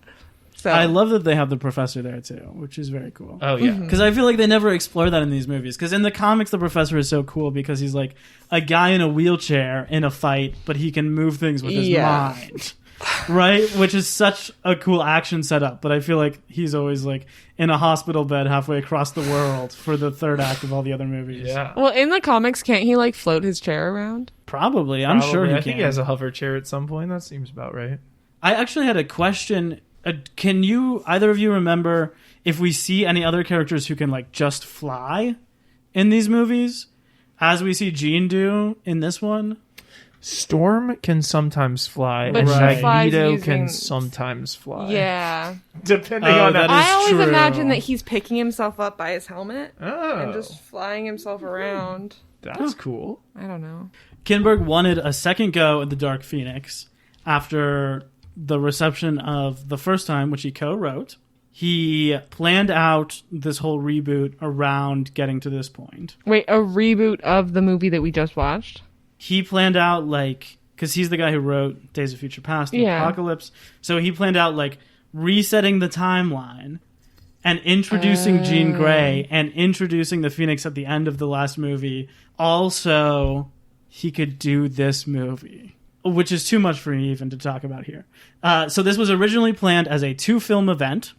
So I love that they have the professor there too, which is very cool. Oh yeah, because I feel like they never explore that in these movies. Because in the comics, the professor is so cool because he's like a guy in a wheelchair in a fight, but he can move things with his mind, right? Which is such a cool action setup. But I feel like he's always like in a hospital bed halfway across the world for the third act of all the other movies. Yeah. Well, in the comics, can't he, like, float his chair around? Probably. I'm sure he I can. think he has a hover chair at some point. That seems about right. I actually had a question. Can you, either of you, remember if we see any other characters who can, like, just fly in these movies, as we see Jean do in this one? Storm can sometimes fly, But and she flies Magneto using- can sometimes fly. Yeah. Depending Oh, on that I is always true. imagine that he's picking himself up by his helmet Oh, and just flying himself around. that's cool. I don't know. Kinberg wanted a second go at the Dark Phoenix after the reception of the first time, which he co-wrote. he planned out this whole reboot around getting to this point. Wait, a reboot of the movie that we just watched? He planned out, like, because he's the guy who wrote Days of Future Past and Apocalypse. So he planned out, like, resetting the timeline and introducing Jean Grey and introducing the Phoenix at the end of the last movie. Also, he could do this movie, which is too much for me even to talk about here. So this was originally planned as a 2-film event.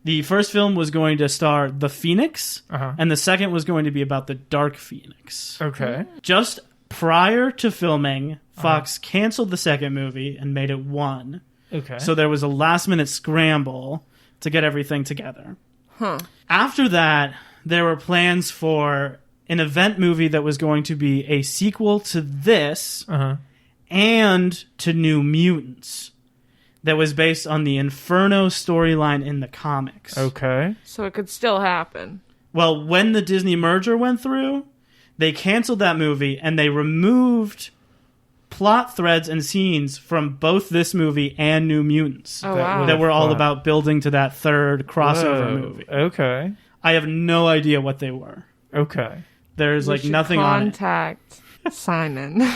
The first film was going to star the Phoenix, and the second was going to be about the Dark Phoenix. Okay. Just prior to filming, Fox canceled the second movie and made it one. Okay. So there was a last-minute scramble to get everything together. Huh. After that, there were plans for an event movie that was going to be a sequel to this and to New Mutants that was based on the Inferno storyline in the comics. Okay. So it could still happen. Well, when the Disney merger went through, they canceled that movie and they removed plot threads and scenes from both this movie and New Mutants that were all about building to that third crossover movie. Okay. I have no idea what they were. Okay. There's like nothing on it. Contact Simon.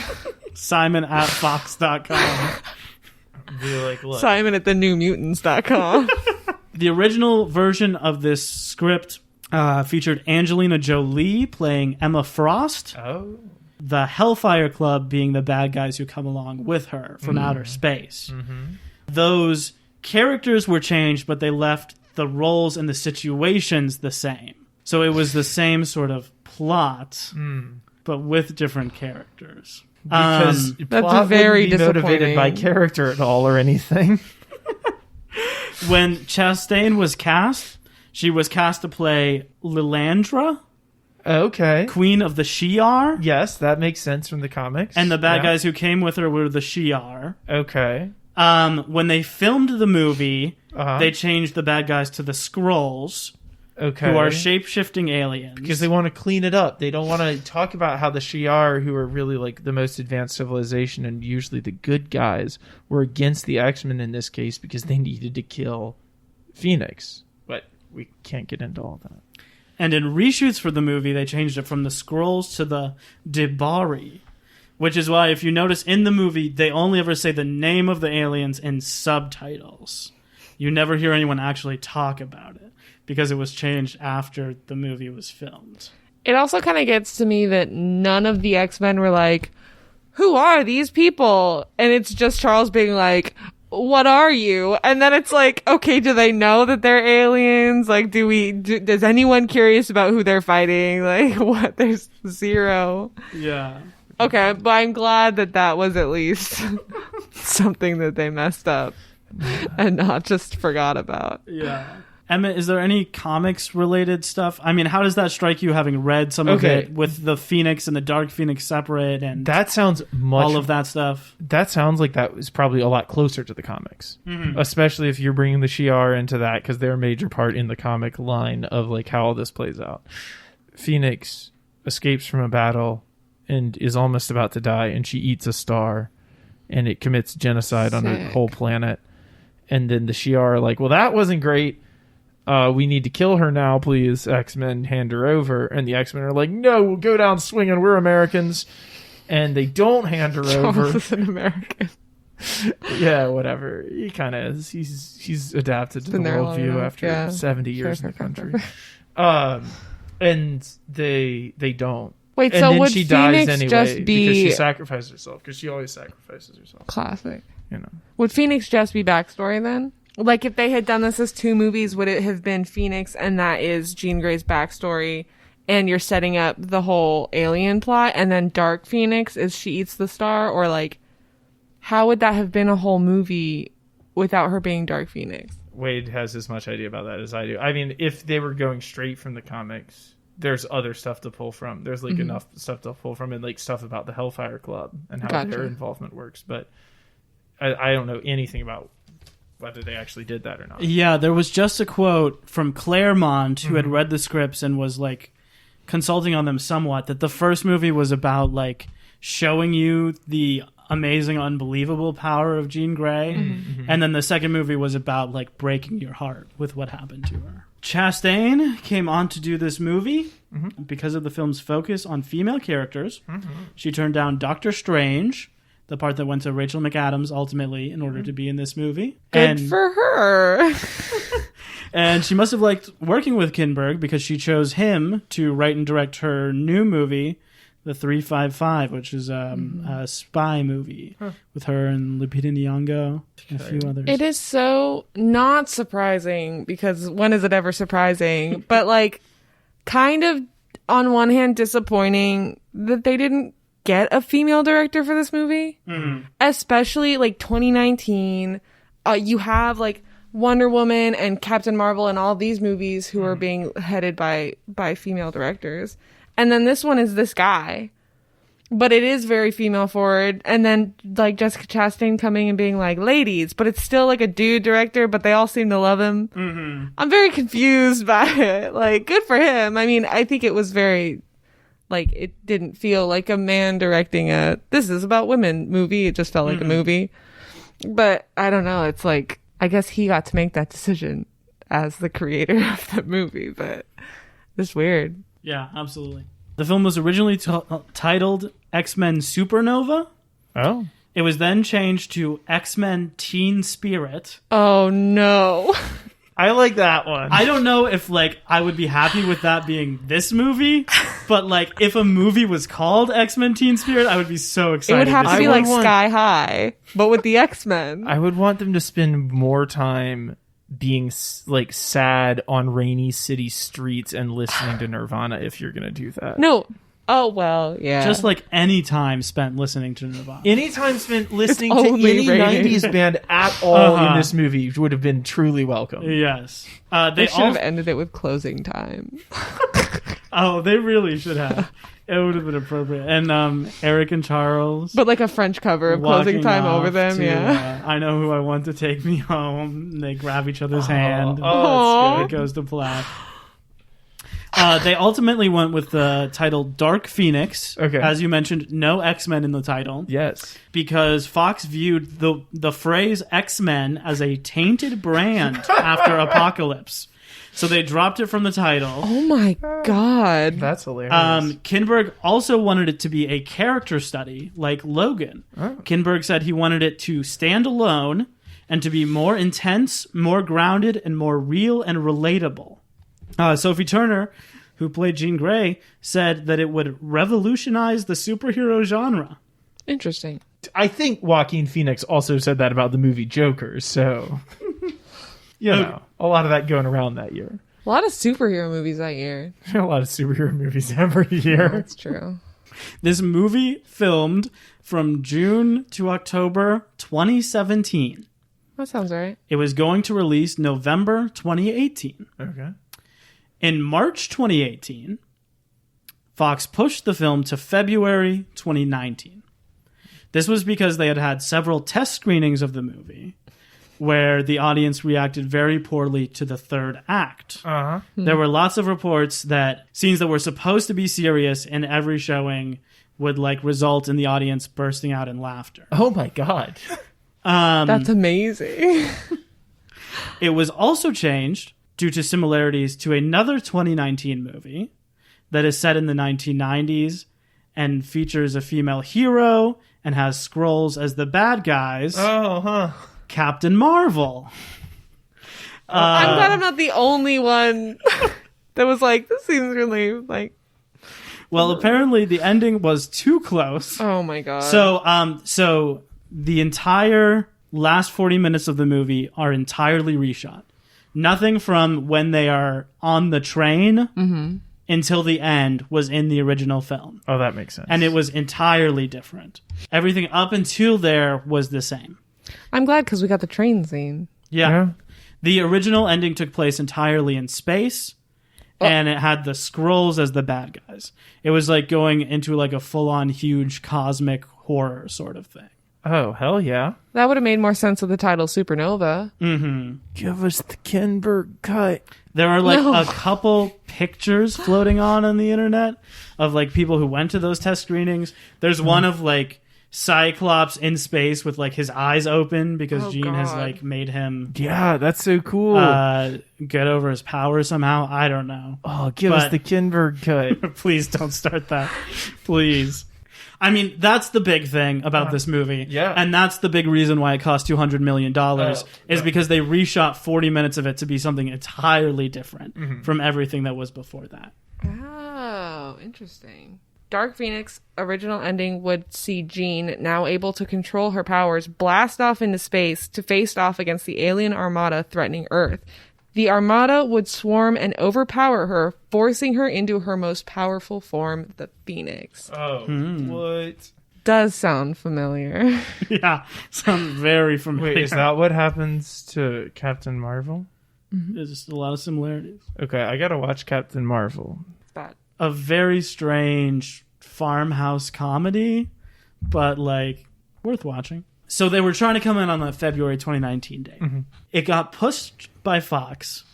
Simon at Fox.com. Be like, look. Simon at thenewmutants.com. The original version of this script featured Angelina Jolie playing Emma Frost. Oh. The Hellfire Club being the bad guys who come along with her from outer space. Those characters were changed, but they left the roles and the situations the same. So it was the same sort of plot, but with different characters. Because That's plot very wouldn't be motivated by disappointing. character at all or anything. When Chastain was cast, she was cast to play Lilandra, Okay. Queen of the Shi'ar. Yes, that makes sense from the comics. And the bad guys who came with her were the Shi'ar. Okay. When they filmed the movie, they changed the bad guys to the Skrulls, Okay. who are shape-shifting aliens. Because they want to clean it up. They don't want to talk about how the Shi'ar, who are really like the most advanced civilization and usually the good guys, were against the X-Men in this case because they needed to kill Phoenix. But we can't get into all that. And in reshoots for the movie, they changed it from the Skrulls to the Debari, which is why, if you notice in the movie, they only ever say the name of the aliens in subtitles. You never hear anyone actually talk about it, because it was changed after the movie was filmed. It also kind of gets to me that none of the X-Men were like, who are these people? And it's just Charles being like, what are you? And then it's like, okay, do they know that they're aliens? Like, does anyone curious about who they're fighting? Like, what? There's zero. Yeah. Okay, but I'm glad that was at least something that they messed up and not just forgot about. Yeah. Emma, is there any comics related stuff? I mean, how does that strike you, having read some of it, with the Phoenix and the Dark Phoenix separate and that sounds much all of that stuff? That sounds like that was probably a lot closer to the comics, especially if you're bringing the Shi'ar into that, because they're a major part in the comic line of like how all this plays out. Phoenix escapes from a battle and is almost about to die, and she eats a star, and it commits genocide on the whole planet. And then the Shi'ar are like, well, that wasn't great. We need to kill her now, please. X-Men, hand her over. And the X-Men are like, no, we'll go down swinging. We're Americans. And they don't hand her over. Charles is an American. Yeah, whatever. He kind of is. He's adapted to the worldview after 70 years in the country. And they don't. Wait, and so then would she Phoenix dies anyway just be because she sacrificed herself, because she always sacrifices herself. Classic? You know. Would Phoenix just be backstory then? Like, if they had done this as 2 movies, would it have been Phoenix and that is Jean Grey's backstory, and you're setting up the whole alien plot, and then Dark Phoenix is she eats the star? Or, like, how would that have been a whole movie without her being Dark Phoenix? Wade has as much idea about that as I do. I mean, if they were going straight from the comics, there's other stuff to pull from. There's, like, enough stuff to pull from, and, like, stuff about the Hellfire Club and how their involvement works. But I don't know anything about whether they actually did that or not. Yeah, there was just a quote from Claremont, who had read the scripts and was like consulting on them somewhat, that the first movie was about like showing you the amazing, unbelievable power of Jean Grey. And then the second movie was about like breaking your heart with what happened to her. Chastain came on to do this movie because of the film's focus on female characters. She turned down Doctor Strange, the part that went to Rachel McAdams ultimately in order to be in this movie. Good for her. And she must have liked working with Kinberg because she chose him to write and direct her new movie, The 355, which is a spy movie with her and Lupita Nyong'o and a few others. It is so not surprising because when is it ever surprising? But like kind of on one hand disappointing that they didn't get a female director for this movie. Especially like 2019. You have like Wonder Woman and Captain Marvel and all these movies who are being headed by female directors. And then this one is this guy. But it is very female forward. And then like Jessica Chastain coming and being like, ladies, but it's still like a dude director, but they all seem to love him. I'm very confused by it. Like, good for him. I mean, I think it was very, like, it didn't feel like a man directing a, this is about women movie. It just felt like a movie. But I don't know. It's like, I guess he got to make that decision as the creator of the movie, but it's weird. Yeah, absolutely. The film was originally titled X-Men Supernova. Oh. It was then changed to X-Men Teen Spirit. Oh, no. I like that one. I don't know if, like, I would be happy with that being this movie, but, like, if a movie was called X-Men Teen Spirit, I would be so excited. It would have to be like want- Sky High, but with the X-Men. I would want them to spend more time being like sad on rainy city streets and listening to Nirvana if you're gonna do that. No. Oh, well, yeah. Just like any time spent listening to Nirvana. Any time spent listening to only any rated. 90s band at all in this movie would have been truly welcome. Yes. They should have ended it with Closing Time. Oh, they really should have. It would have been appropriate. And Eric and Charles. But like a French cover of Closing walking Time over off them, to, yeah. I know who I want to take me home. They grab each other's hand. Oh, It goes to black. They ultimately went with the title Dark Phoenix. Okay. As you mentioned, no X-Men in the title. yes. Because Fox viewed the phrase X-Men as a tainted brand after Apocalypse. So they dropped it from the title. Oh my god. That's hilarious. Kinberg also wanted it to be a character study, like Logan. Oh. Kinberg said he wanted it to stand alone and to be more intense, more grounded, and more real and relatable. Sophie Turner, who played Jean Grey, said that it would revolutionize the superhero genre. Interesting. I think Joaquin Phoenix also said that about the movie Joker, so you know, a lot of that going around that year. A lot of superhero movies that year. A lot of superhero movies every year. That's true. This movie filmed from June to October 2017. That sounds right. It was going to release November 2018. Okay. In March 2018, Fox pushed the film to February 2019. This was because they had had several test screenings of the movie where the audience reacted very poorly to the third act. Uh-huh. There were lots of reports that scenes that were supposed to be serious in every showing would like result in the audience bursting out in laughter. Oh my god. That's amazing. It was also changed due to similarities to another 2019 movie that is set in the 1990s and features a female hero and has Skrulls as the bad guys. Oh, huh. Captain Marvel. I'm glad I'm not the only one that was like, this seems really like... Well, apparently the ending was too close. Oh my god. So the entire last 40 minutes of the movie are entirely reshot. Nothing from when they are on the train until the end was in the original film. Oh, that makes sense. And it was entirely different. Everything up until there was the same. I'm glad because we got the train scene. Yeah. The original ending took place entirely in space, and it had the Skrulls as the bad guys. It was like going into like a full-on huge cosmic horror sort of thing. Oh, hell yeah. That would have made more sense with the title Supernova. Give us the Kinberg cut. There are like a couple pictures floating on the internet of like people who went to those test screenings. There's one of like Cyclops in space with like his eyes open because Oh, Jean has God. like made him Yeah, that's so cool. get over his powers somehow. I don't know. Give us but- the Kinberg cut. Please don't start that. Please. I mean, that's the big thing about this movie. Yeah. And that's the big reason why it cost $200 million is because they reshot 40 minutes of it to be something entirely different from everything that was before that. Oh, interesting. Dark Phoenix original ending would see Jean, now able to control her powers, blast off into space to face off against the alien armada threatening Earth. The armada would swarm and overpower her, forcing her into her most powerful form, the Phoenix. Oh, what? Does sound familiar. Yeah. Sounds very familiar. Wait, is that what happens to Captain Marvel? There's just a lot of similarities. Okay, I gotta watch Captain Marvel. It's bad. A very strange farmhouse comedy, but like worth watching. So they were trying to come in on the February 2019 date. It got pushed by Fox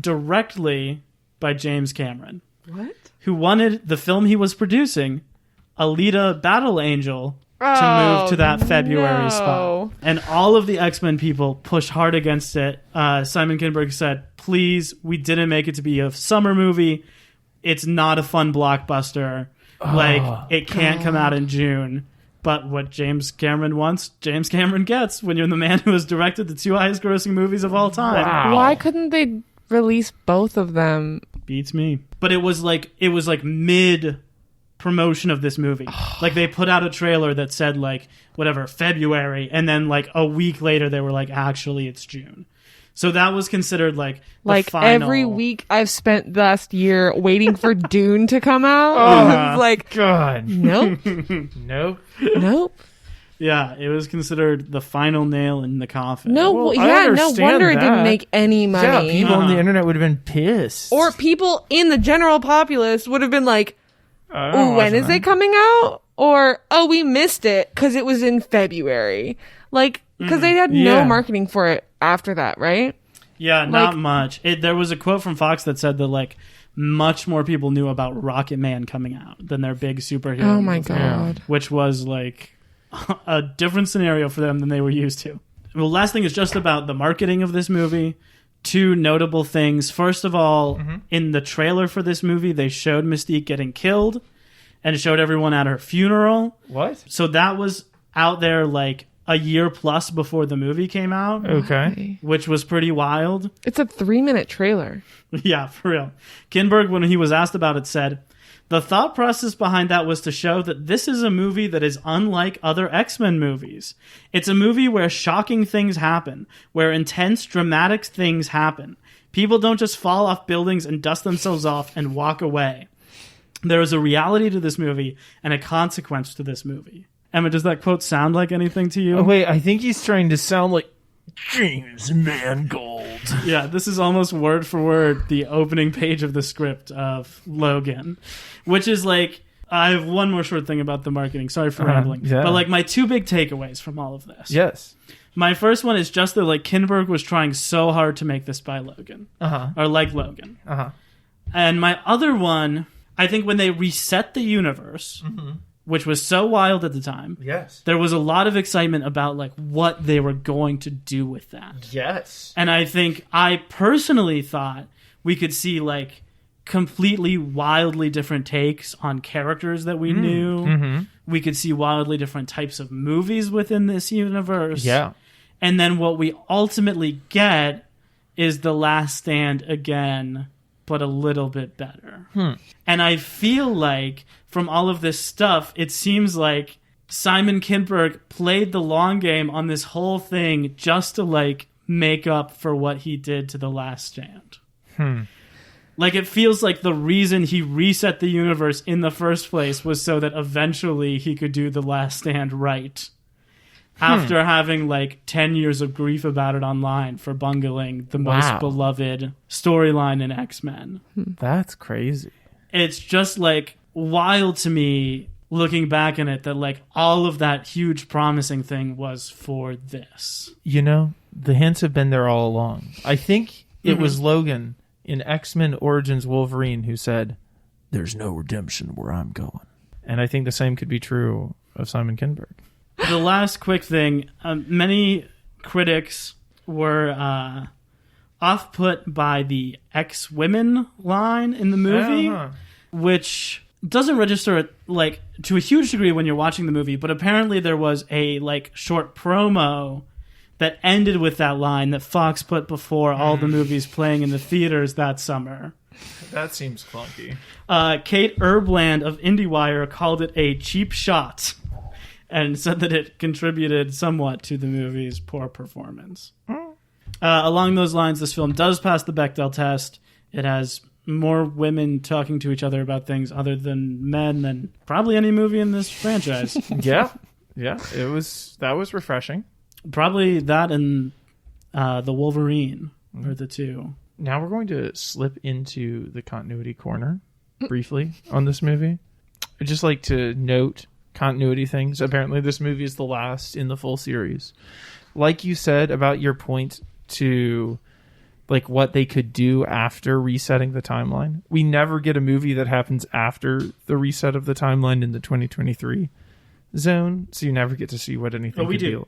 directly by James Cameron, What? who wanted the film he was producing, Alita Battle Angel, to move to that February spot. And all of the X-Men people pushed hard against it. Simon Kinberg said, please, we didn't make it to be a summer movie. It's not a fun blockbuster. It can't come out in June. But what James Cameron wants, James Cameron gets when you're the man who has directed the 2 highest grossing movies of all time. Wow. Why couldn't they release both of them? Beats me. But it was like mid promotion of this movie. Like they put out a trailer that said like whatever February, and then like a week later they were like, actually it's June. So that was considered like the final... every week I've spent last year waiting for Dune to come out. It's like, God. nope, Nope. nope. Yeah, it was considered the final nail in the coffin. No, Well, yeah, I no understand wonder it that. didn't make any money. Yeah, people on the internet would have been pissed. Or people in the general populace would have been like, "Ooh, when is it coming out?" Or, "Oh, we missed it because it was in February." Like, because they had no Yeah. marketing for it after that, right? Yeah, not Like- much. There was a quote from Fox that said that like much more people knew about Rocket Man coming out than their big superhero. Oh my movie, god. which was like a different scenario for them than they were used to. Well, last thing is just about the marketing of this movie. 2 notable things. First of all, in the trailer for this movie, they showed Mystique getting killed and it showed everyone at her funeral. What? So that was out there like a year plus before the movie came out, Okay. which was pretty wild. It's a 3-minute trailer. Yeah, for real. Kinberg, when he was asked about it, said, the thought process behind that was to show that this is a movie that is unlike other X-Men movies. It's a movie where shocking things happen, where intense, dramatic things happen. People don't just fall off buildings and dust themselves off and walk away. There is a reality to this movie and a consequence to this movie. Emma, does that quote sound like anything to you? Oh, wait, I think he's trying to sound like James Mangold. Yeah, this is almost word for word the opening page of the script of Logan, which is like, I have one more short thing about the marketing. Sorry for rambling. Yeah. But like my 2 big takeaways from all of this. Yes. My first one is just that like Kinberg was trying so hard to make this by Logan. Uh-huh. Or like Logan. Uh-huh. And my other one, I think when they reset the universe, which was so wild at the time, Yes. there was a lot of excitement about like what they were going to do with that. Yes. And I think I personally thought we could see like completely wildly different takes on characters that we knew. We could see wildly different types of movies within this universe. Yeah. And then what we ultimately get is The Last Stand again, but a little bit better. And I feel like from all of this stuff, it seems like Simon Kinberg played the long game on this whole thing just to like make up for what he did to The Last Stand. Like it feels like the reason he reset the universe in the first place was so that eventually he could do The Last Stand right. After having like 10 years of grief about it online for bungling the most beloved storyline in X-Men. That's crazy. It's just like wild to me looking back on it that like all of that huge promising thing was for this. You know, the hints have been there all along. I think it was Logan in X-Men Origins Wolverine who said, "There's no redemption where I'm going." And I think the same could be true of Simon Kinberg. The last quick thing, many critics were off-put by the ex-women line in the movie, which doesn't register like to a huge degree when you're watching the movie, but apparently there was a like short promo that ended with that line that Fox put before all the movies playing in the theaters that summer. That seems clunky. Kate Erbland of IndieWire called it a cheap shot and said that it contributed somewhat to the movie's poor performance. Along those lines, this film does pass the Bechdel test. It has more women talking to each other about things other than men than probably any movie in this franchise. Yeah. That was refreshing. Probably that and the Wolverine are the two. Now we're going to slip into the continuity corner briefly on this movie. I'd just like to note continuity things. Apparently this movie is the last in the full series. Like you said about your point to like what they could do after resetting the timeline. We never get a movie that happens after the reset of the timeline in the 2023 zone, so you never get to see what anything we could do. be.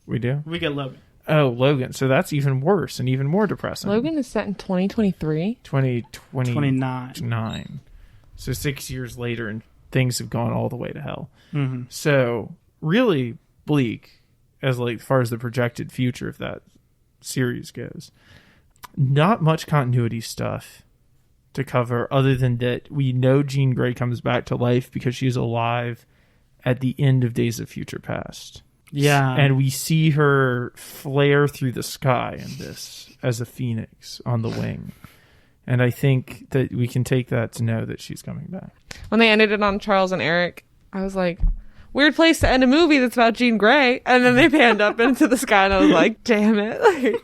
We do? We get Logan. Oh, Logan. So that's even worse and even more depressing. Logan is set in 2023? 29. So 6 years later, and things have gone all the way to hell. Mm-hmm. So really bleak as like far as the projected future of that series goes. Not much continuity stuff to cover other than that we know Jean Grey comes back to life because she's alive at the end of Days of Future Past. Yeah. And we see her flare through the sky in this as a phoenix on the wing. And I think that we can take that to know that she's coming back. When they ended it on Charles and Eric, I was like, weird place to end a movie that's about Jean Grey. And then they panned up into the sky and I was like, damn it.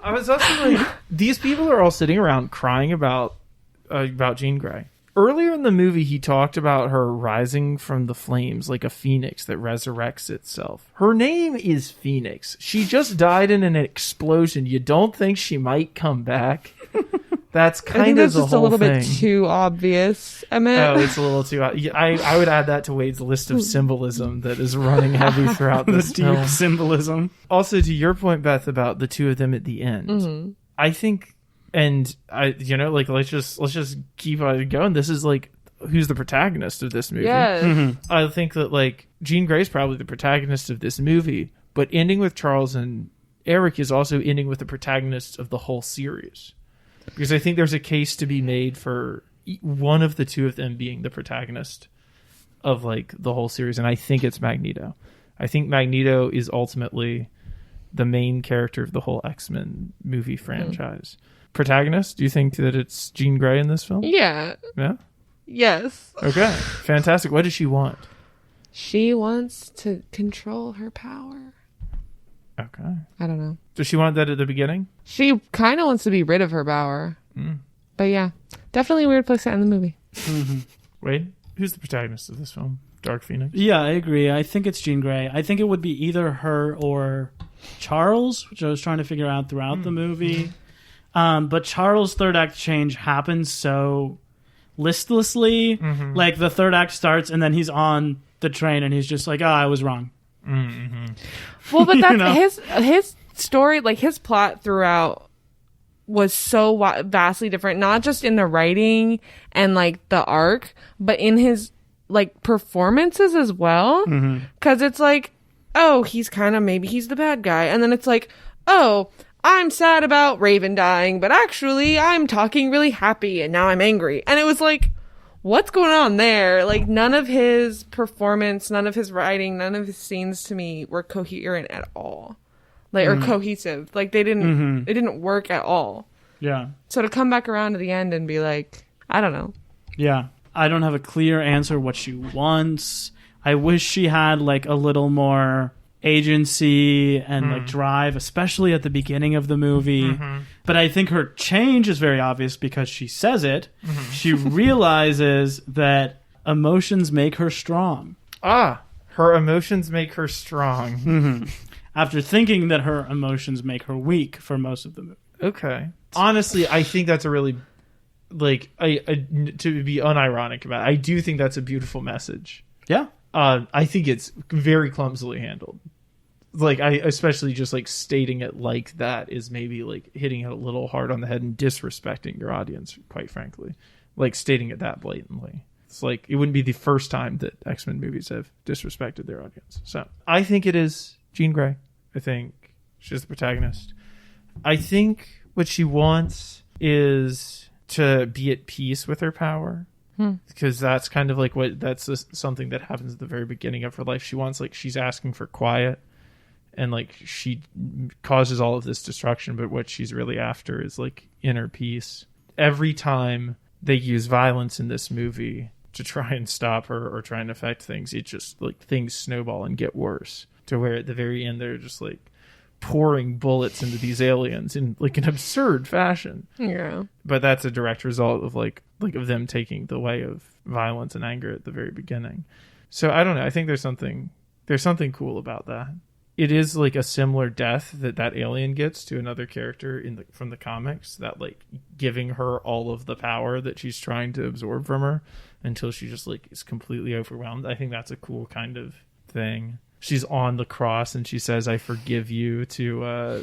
I was also like, these people are all sitting around crying about Jean Grey. Earlier in the movie, he talked about her rising from the flames like a phoenix that resurrects itself. Her name is Phoenix. She just died in an explosion. You don't think she might come back? That's kind of the just whole a little thing. bit too obvious, Emmett. Oh, it's a little too... I would add that to Wade's list of symbolism that is running heavy throughout this deep film. symbolism. Also, to your point, Beth, about the two of them at the end, I think... And let's just keep on going. This is like, who's the protagonist of this movie? Yes. I think that like Jean Grey's probably the protagonist of this movie, but ending with Charles and Eric is also ending with the protagonist of the whole series, because I think there's a case to be made for one of the two of them being the protagonist of like the whole series, and I think it's Magneto. I think Magneto is ultimately the main character of the whole X-Men movie franchise. Protagonist, do you think that it's Jean Grey in this film? Yeah. Yeah? Yes. Okay. Fantastic. What does she want? She wants to control her power. Okay. I don't know. Does she want that at the beginning? She kind of wants to be rid of her power. But yeah, definitely a weird place to end the movie. Wade, who's the protagonist of this film? Dark Phoenix? Yeah, I agree. I think it's Jean Grey. I think it would be either her or Charles, which I was trying to figure out throughout the movie. But Charles' third act change happens so listlessly. Like the third act starts and then he's on the train and he's just like, I was wrong. Well, but that's his story, like his plot throughout was so vastly different, not just in the writing and like the arc, but in his like performances as well. Because it's like, oh, maybe he's the bad guy. And then it's like, oh, I'm sad about Raven dying, but actually I'm talking really happy and now I'm angry. And it was like, what's going on there? Like none of his performance, none of his writing, none of his scenes to me were coherent at all. Like, or cohesive. Like they didn't work at all. Yeah. So to come back around to the end and be like, I don't know. Yeah. I don't have a clear answer what she wants. I wish she had like a little more agency and like drive, especially at the beginning of the movie. But I think her change is very obvious because she says it. She realizes that emotions make her strong. Her emotions make her strong. After thinking that her emotions make her weak for most of the movie. Okay. Honestly, I think that's a really, like, to be unironic about it, I do think that's a beautiful message. Yeah. I think it's very clumsily handled. Like, I especially just like stating it like that is maybe like hitting it a little hard on the head and disrespecting your audience, quite frankly. Like stating it that blatantly. It's like it wouldn't be the first time that X-Men movies have disrespected their audience. So I think it is Jean Grey. I think she's the protagonist. I think what she wants is to be at peace with her power. Because that's kind of like something that happens at the very beginning of her life. She wants, like, she's asking for quiet. And, like, she causes all of this destruction, but what she's really after is, like, inner peace. Every time they use violence in this movie to try and stop her or try and affect things, it just, like, things snowball and get worse. To where at the very end, they're just, like, pouring bullets into these aliens in, like, an absurd fashion. Yeah. But that's a direct result of, like of them taking the way of violence and anger at the very beginning. So, I don't know. I think there's something cool about that. It is like a similar death that alien gets to another character from the comics, that like giving her all of the power that she's trying to absorb from her until she just like is completely overwhelmed. I think that's a cool kind of thing. She's on the cross and she says, "I forgive you" to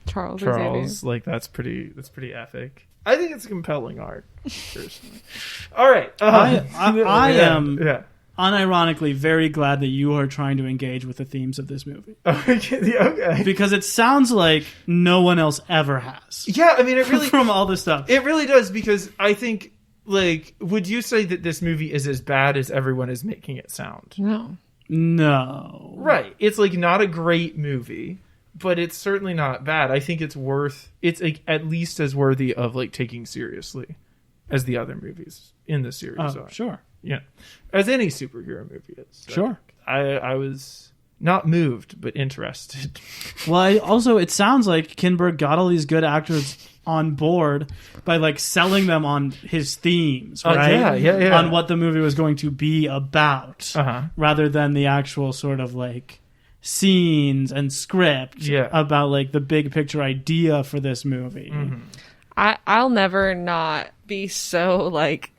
Charles. Like that's pretty epic. I think it's compelling art, personally. All right, I am. Yeah. Unironically very glad that you are trying to engage with the themes of this movie. Okay. Because it sounds like no one else ever has. Yeah, I mean, it really... from all this stuff. It really does, because I think, like, would you say that this movie is as bad as everyone is making it sound? No. Right. It's, like, not a great movie, but it's certainly not bad. I think it's like, at least as worthy of, like, taking seriously as the other movies in the series are. Sure. Yeah, as any superhero movie is. Sure. I was not moved, but interested. Well, it sounds like Kinberg got all these good actors on board by like selling them on his themes, right? Yeah. On what the movie was going to be about, rather than the actual sort of like scenes and script about like the big picture idea for this movie. Mm-hmm. I'll never not be so like,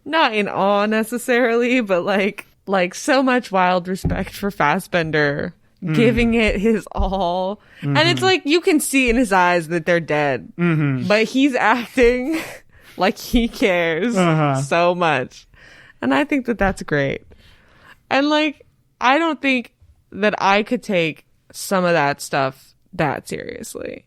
not in awe necessarily, but like so much wild respect for Fassbender giving it his all. And it's like you can see in his eyes that they're dead, but he's acting like he cares so much. And I think that that's great. And like, I don't think that I could take some of that stuff that seriously.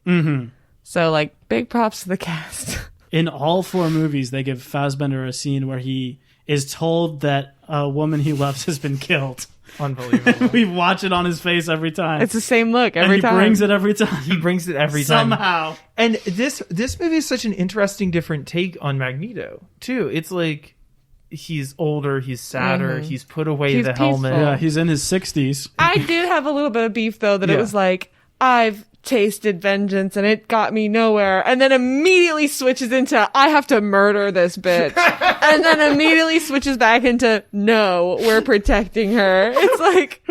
So like, big props to the cast. In all 4 movies, they give Fassbender a scene where he is told that a woman he loves has been killed. Unbelievable. We watch it on his face every time. It's the same look every time. He brings it every time. He brings it every time. Somehow. And this movie is such an interesting, different take on Magneto, too. It's like, he's older, he's sadder, he's put away the helmet. Yeah, he's in his 60s. I did have a little bit of beef, though, that it was like, I've tasted vengeance and it got me nowhere, and then immediately switches into I have to murder this bitch, and then immediately switches back into no, we're protecting her. It's like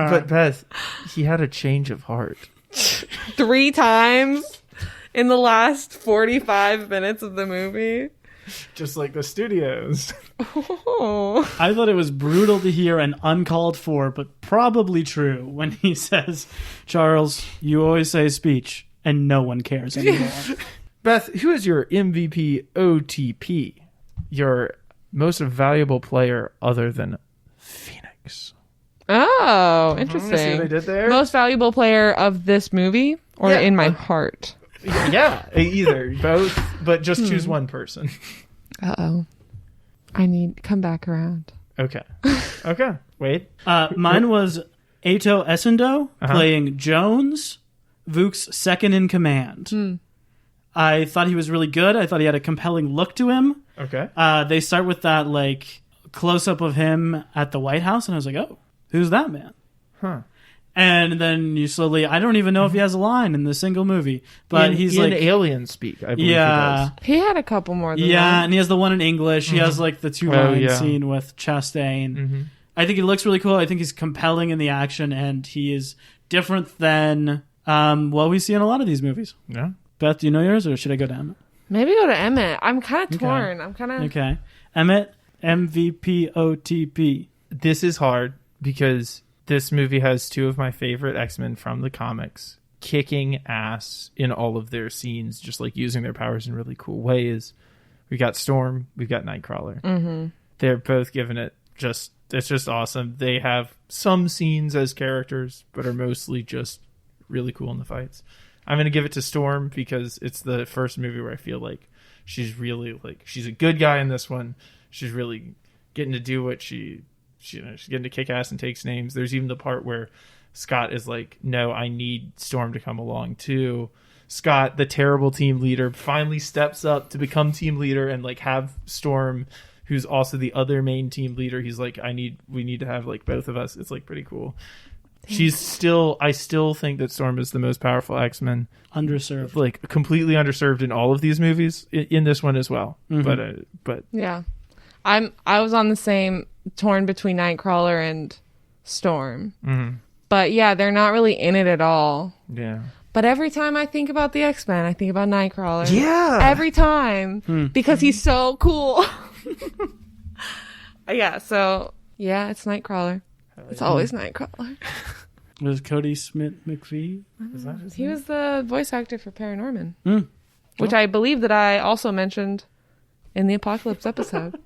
but Beth, he had a change of heart 3 times in the last 45 minutes of the movie. Just like the studios. I thought it was brutal to hear and uncalled for, but probably true, when he says, "Charles, you always say speech, and no one cares anymore." Beth, who is your MVP OTP? Your most valuable player other than Phoenix? Oh, interesting. See what they did there? Most valuable player of this movie or in my heart? Yeah, either. Both, but just choose one person. Uh-oh. I need come back around. Okay. Wait. Mine was Eto Essendo playing Jones, Vuk's second in command. I thought he was really good. I thought he had a compelling look to him. Okay. They start with that like close-up of him at the White House, and I was like, oh, who's that man? Huh. And then you slowly, I don't even know if he has a line in the single movie, but he's in like alien speak, I believe he does. He had a couple more than that. And he has the one in English. He has like the 2-line scene with Chastain. I think he looks really cool. I think he's compelling in the action, and he is different than what we see in a lot of these movies. Yeah. Beth, do you know yours, or should I go to Emmett? Maybe go to Emmett. I'm kind of torn. I'm kind of... Okay. Emmett, MVPOTP. This is hard because this movie has two of my favorite X-Men from the comics kicking ass in all of their scenes, just like using their powers in really cool ways. We got Storm, we've got Nightcrawler. Mm-hmm. They're both giving it it's just awesome. They have some scenes as characters, but are mostly just really cool in the fights. I'm going to give it to Storm because it's the first movie where I feel like she's really she's a good guy in this one. She's really getting to do what she's getting to kick ass and takes names. There's even the part where Scott is like, no, I need Storm to come along too. Scott, the terrible team leader, finally steps up to become team leader and have Storm, who's also the other main team leader. He's like, we need to have both of us. It's pretty cool. I still think that Storm is the most powerful X-Men. Underserved. Completely underserved in all of these movies, in this one as well. Mm-hmm. But yeah. I was on the same, torn between Nightcrawler and Storm. Mm-hmm. But yeah, they're not really in it at all. Yeah. But every time I think about the X-Men, I think about Nightcrawler. Yeah. Every time. Because he's so cool. Yeah, so yeah, it's Nightcrawler. It's always Nightcrawler. Was Cody Smith McPhee? He was the voice actor for Paranorman. Which I believe that I also mentioned in the Apocalypse episode.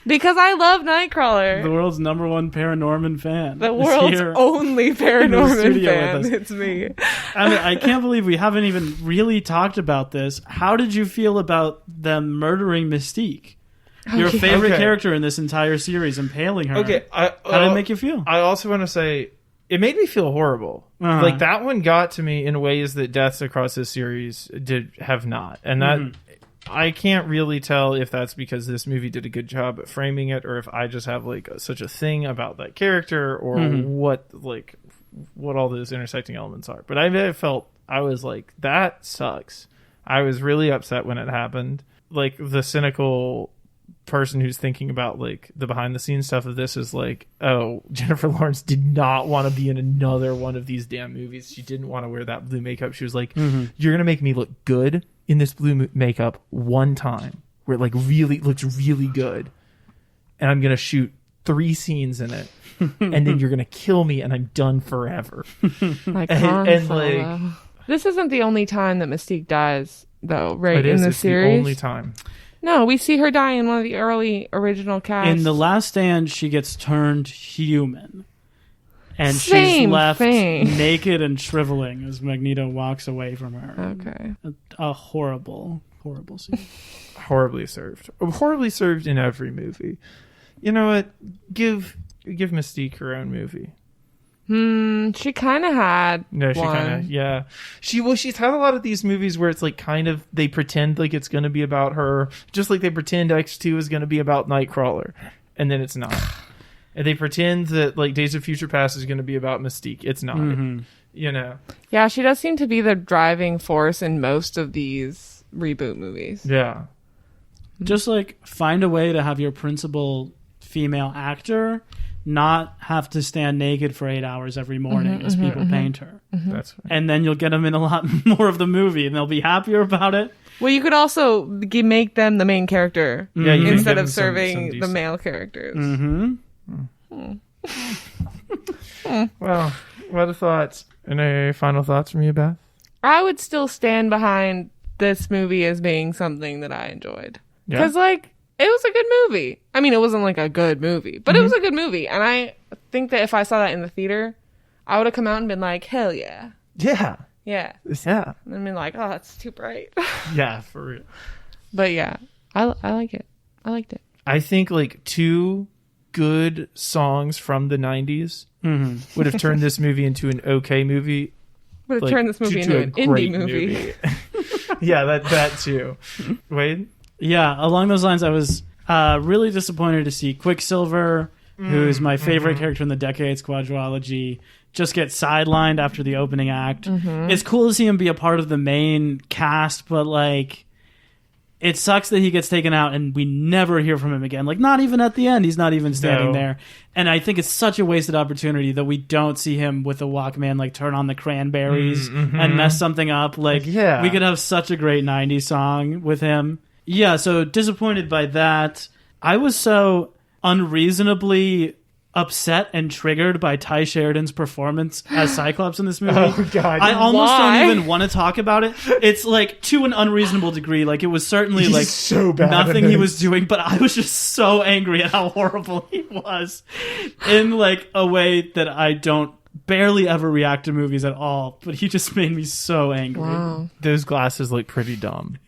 Because I love Nightcrawler. The world's number one Paranorman fan. The world's only Paranorman fan. It's me. I mean, I can't believe we haven't even really talked about this. How did you feel about them murdering Mystique? Your favorite character in this entire series, impaling her. Okay, how did it make you feel? I also want to say, it made me feel horrible. Uh-huh. That one got to me in ways that deaths across this series have not. And that... I can't really tell if that's because this movie did a good job at framing it, or if I just have such a thing about that character, or what all those intersecting elements are. But I felt, I was like, that sucks. I was really upset when it happened. The cynical person who's thinking about the behind the scenes stuff of this is oh, Jennifer Lawrence did not want to be in another one of these damn movies. She didn't want to wear that blue makeup. She was like, you're gonna make me look good in this blue makeup one time where it really looks really good, and I'm gonna shoot 3 scenes in it, and then you're gonna kill me and I'm done forever. This isn't the only time that Mystique dies though, right? It's series, the only time. No, we see her die in one of the early original casts. In The Last Stand, she gets turned human. And she's left naked and shriveling as Magneto walks away from her. Okay. A horrible, horrible scene. Horribly served. Horribly served in every movie. You know what? Give Mystique her own movie. She kind of had. No, she kind of, yeah. She's had a lot of these movies where it's they pretend it's going to be about her, just like they pretend X2 is going to be about Nightcrawler, and then it's not. And they pretend that Days of Future Past is going to be about Mystique. It's not. You know. Yeah, she does seem to be the driving force in most of these reboot movies. Yeah. Just find a way to have your principal female actor not have to stand naked for 8 hours every morning as people paint her. That's right. And then you'll get them in a lot more of the movie, and they'll be happier about it. Well, you could also make them the main character instead of serving the male characters. Well, what are thoughts? Any final thoughts from you, Beth? I would still stand behind this movie as being something that I enjoyed. Because, it was a good movie. I mean, it wasn't a good movie, but it was a good movie. And I think that if I saw that in the theater, I would have come out and been like, hell yeah. Yeah. Yeah. Yeah. And been like, oh, that's too bright. Yeah, for real. But yeah, I like it. I liked it. I think 2 good songs from the 90s would have turned this movie into an okay movie. Would have turned this movie into an indie movie. Yeah, that too. Wade? Yeah, along those lines, I was really disappointed to see Quicksilver, who's my favorite character in the Decades quadrilogy, just get sidelined after the opening act. It's cool to see him be a part of the main cast, but it sucks that he gets taken out and we never hear from him again. Not even at the end, he's not even standing there. And I think it's such a wasted opportunity that we don't see him with a Walkman turn on the Cranberries and mess something up. We could have such a great 90s song with him. Yeah, so disappointed by that. I was so unreasonably upset and triggered by Ty Sheridan's performance as Cyclops in this movie. Oh, God. I almost Why? don't even want to talk about it. It's like to an unreasonable degree. Like it was certainly He's like so bad nothing at he this. was doing, but I was just so angry at how horrible he was in like a way that I don't barely ever react to movies at all. But he just made me so angry. Wow. Those glasses look pretty dumb.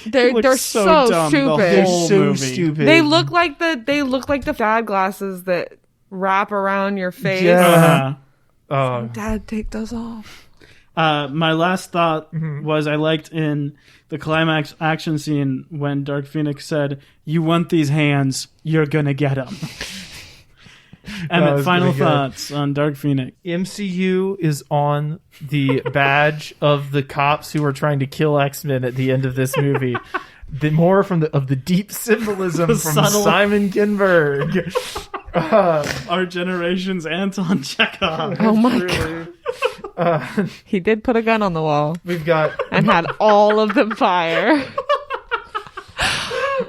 They're Looked so dumb the stupid. They're whole so movie. stupid. They look like the dad glasses that wrap around your face. Yeah. Uh-huh. Oh, Dad, take those off. My last thought was I liked in the climax action scene when Dark Phoenix said, "You want these hands, you're gonna get them." Emmett, was final pretty good. thoughts on Dark Phoenix. MCU is on the badge of the cops who are trying to kill X-Men at the end of this movie. The more of the deep symbolism The from subtle- Simon Kinberg. Our generation's Anton Chekhov. Oh my Really. god. He did put a gun on the wall We've got and had all of them fire.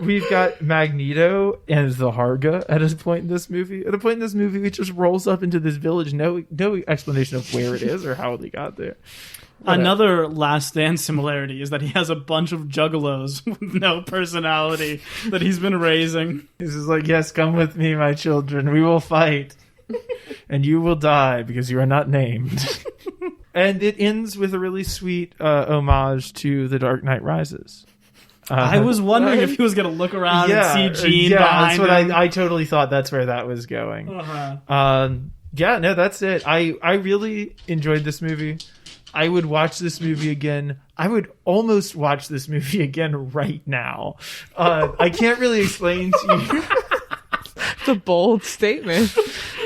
We've got Magneto and the Harga at a point in this movie. At a point in this movie, it just rolls up into this village. No explanation of where it is or how they got there. Another Last Stand similarity is that he has a bunch of juggalos with no personality that he's been raising. He's just like, yes, come with me, my children. We will fight. And you will die because you are not named. And it ends with a really sweet homage to The Dark Knight Rises. I was wondering if he was going to look around and see Jean behind that's what him. I totally thought that's where that was going. Uh-huh. Yeah, no, that's it. I really enjoyed this movie. I would watch this movie again. I would almost watch this movie again right now. I can't really explain to you. It's a bold statement.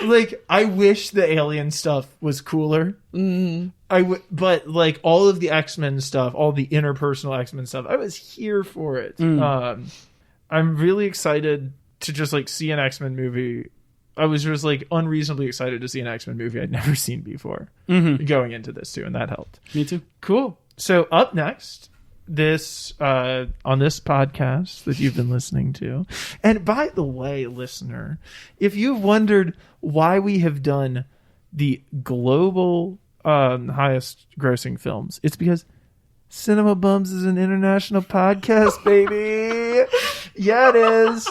Like, I wish the alien stuff was cooler. But like all of the X-Men stuff, all the interpersonal X-Men stuff, I was here for it. I'm really excited to just like see an X-Men movie. I was just like unreasonably excited to see an X-Men movie I'd never seen before going into this too, and that helped. Me too. Cool. So up next, this on this podcast that you've been listening to, and by the way, listener, if you've wondered why we have done the global highest grossing films, it's because Cinema Bums is an international podcast, baby. Yeah, it is.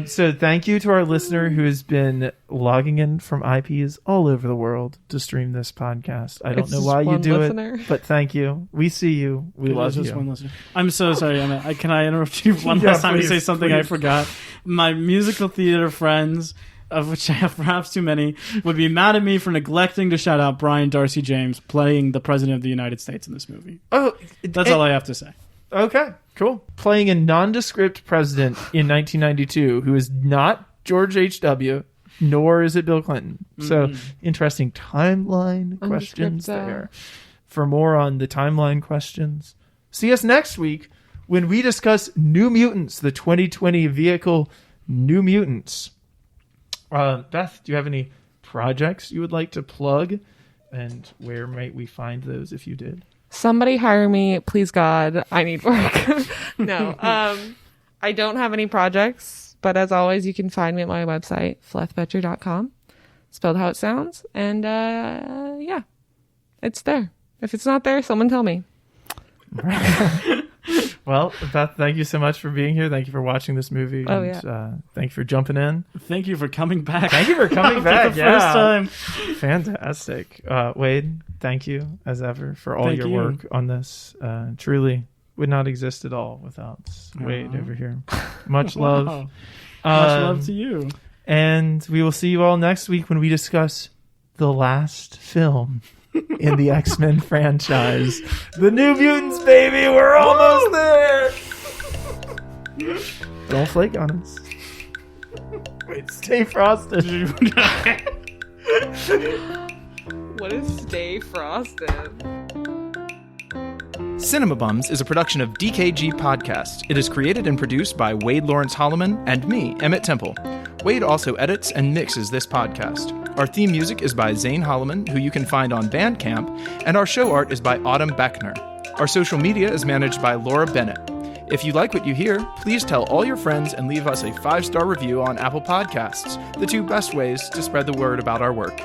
So thank you to our listener who has been logging in from IPs all over the world to stream this podcast. I don't It's know just why you one do listener. it, but thank you. We see you. We love Just you. one listener. I'm so sorry, Emma. Can I interrupt you one Yeah, last time to please, say something I please. forgot? My musical theater friends, of which I have perhaps too many, would be mad at me for neglecting to shout out Brian Darcy James playing the President of the United States in this movie. Oh, That's all I have to say. Okay, cool. Playing a nondescript president in 1992 who is not George H.W., nor is it Bill Clinton. So interesting timeline questions there. For more on the timeline questions, see us next week when we discuss New Mutants, the 2020 vehicle New Mutants. Beth, do you have any projects you would like to plug? And where might we find those if you did? Somebody hire me, please God. I need work. No, I don't have any projects, but as always, you can find me at my website, flethfletcher.com, spelled how it sounds. And yeah, it's there. If it's not there, someone tell me. Well, Beth, thank you so much for being here. Thank you for watching this movie. Oh, and, thank you for jumping in. Thank you for coming back. Thank you for coming back. For the first time. Fantastic. Wade, thank you as ever for all Thank your you. work on this. Truly would not exist at all without Wade over here. Much love. Wow. Much love to you. And we will see you all next week when we discuss the last film in the X-Men franchise. The New Mutants, baby! We're almost there! Don't flake on us. Wait, stay frosted. What is Stay Frosted? Cinema Bums is a production of DKG Podcast. It is created and produced by Wade Lawrence Holloman and me, Emmett Temple. Wade also edits and mixes this podcast. Our theme music is by Zane Holloman, who you can find on Bandcamp, and our show art is by Autumn Beckner. Our social media is managed by Laura Bennett. If you like what you hear, please tell all your friends and leave us a 5-star review on Apple Podcasts, the 2 best ways to spread the word about our work.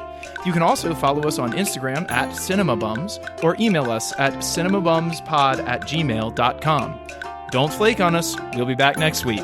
You can also follow us on Instagram at cinemabums or email us at cinemabumspod@gmail.com. Don't flake on us. We'll be back next week.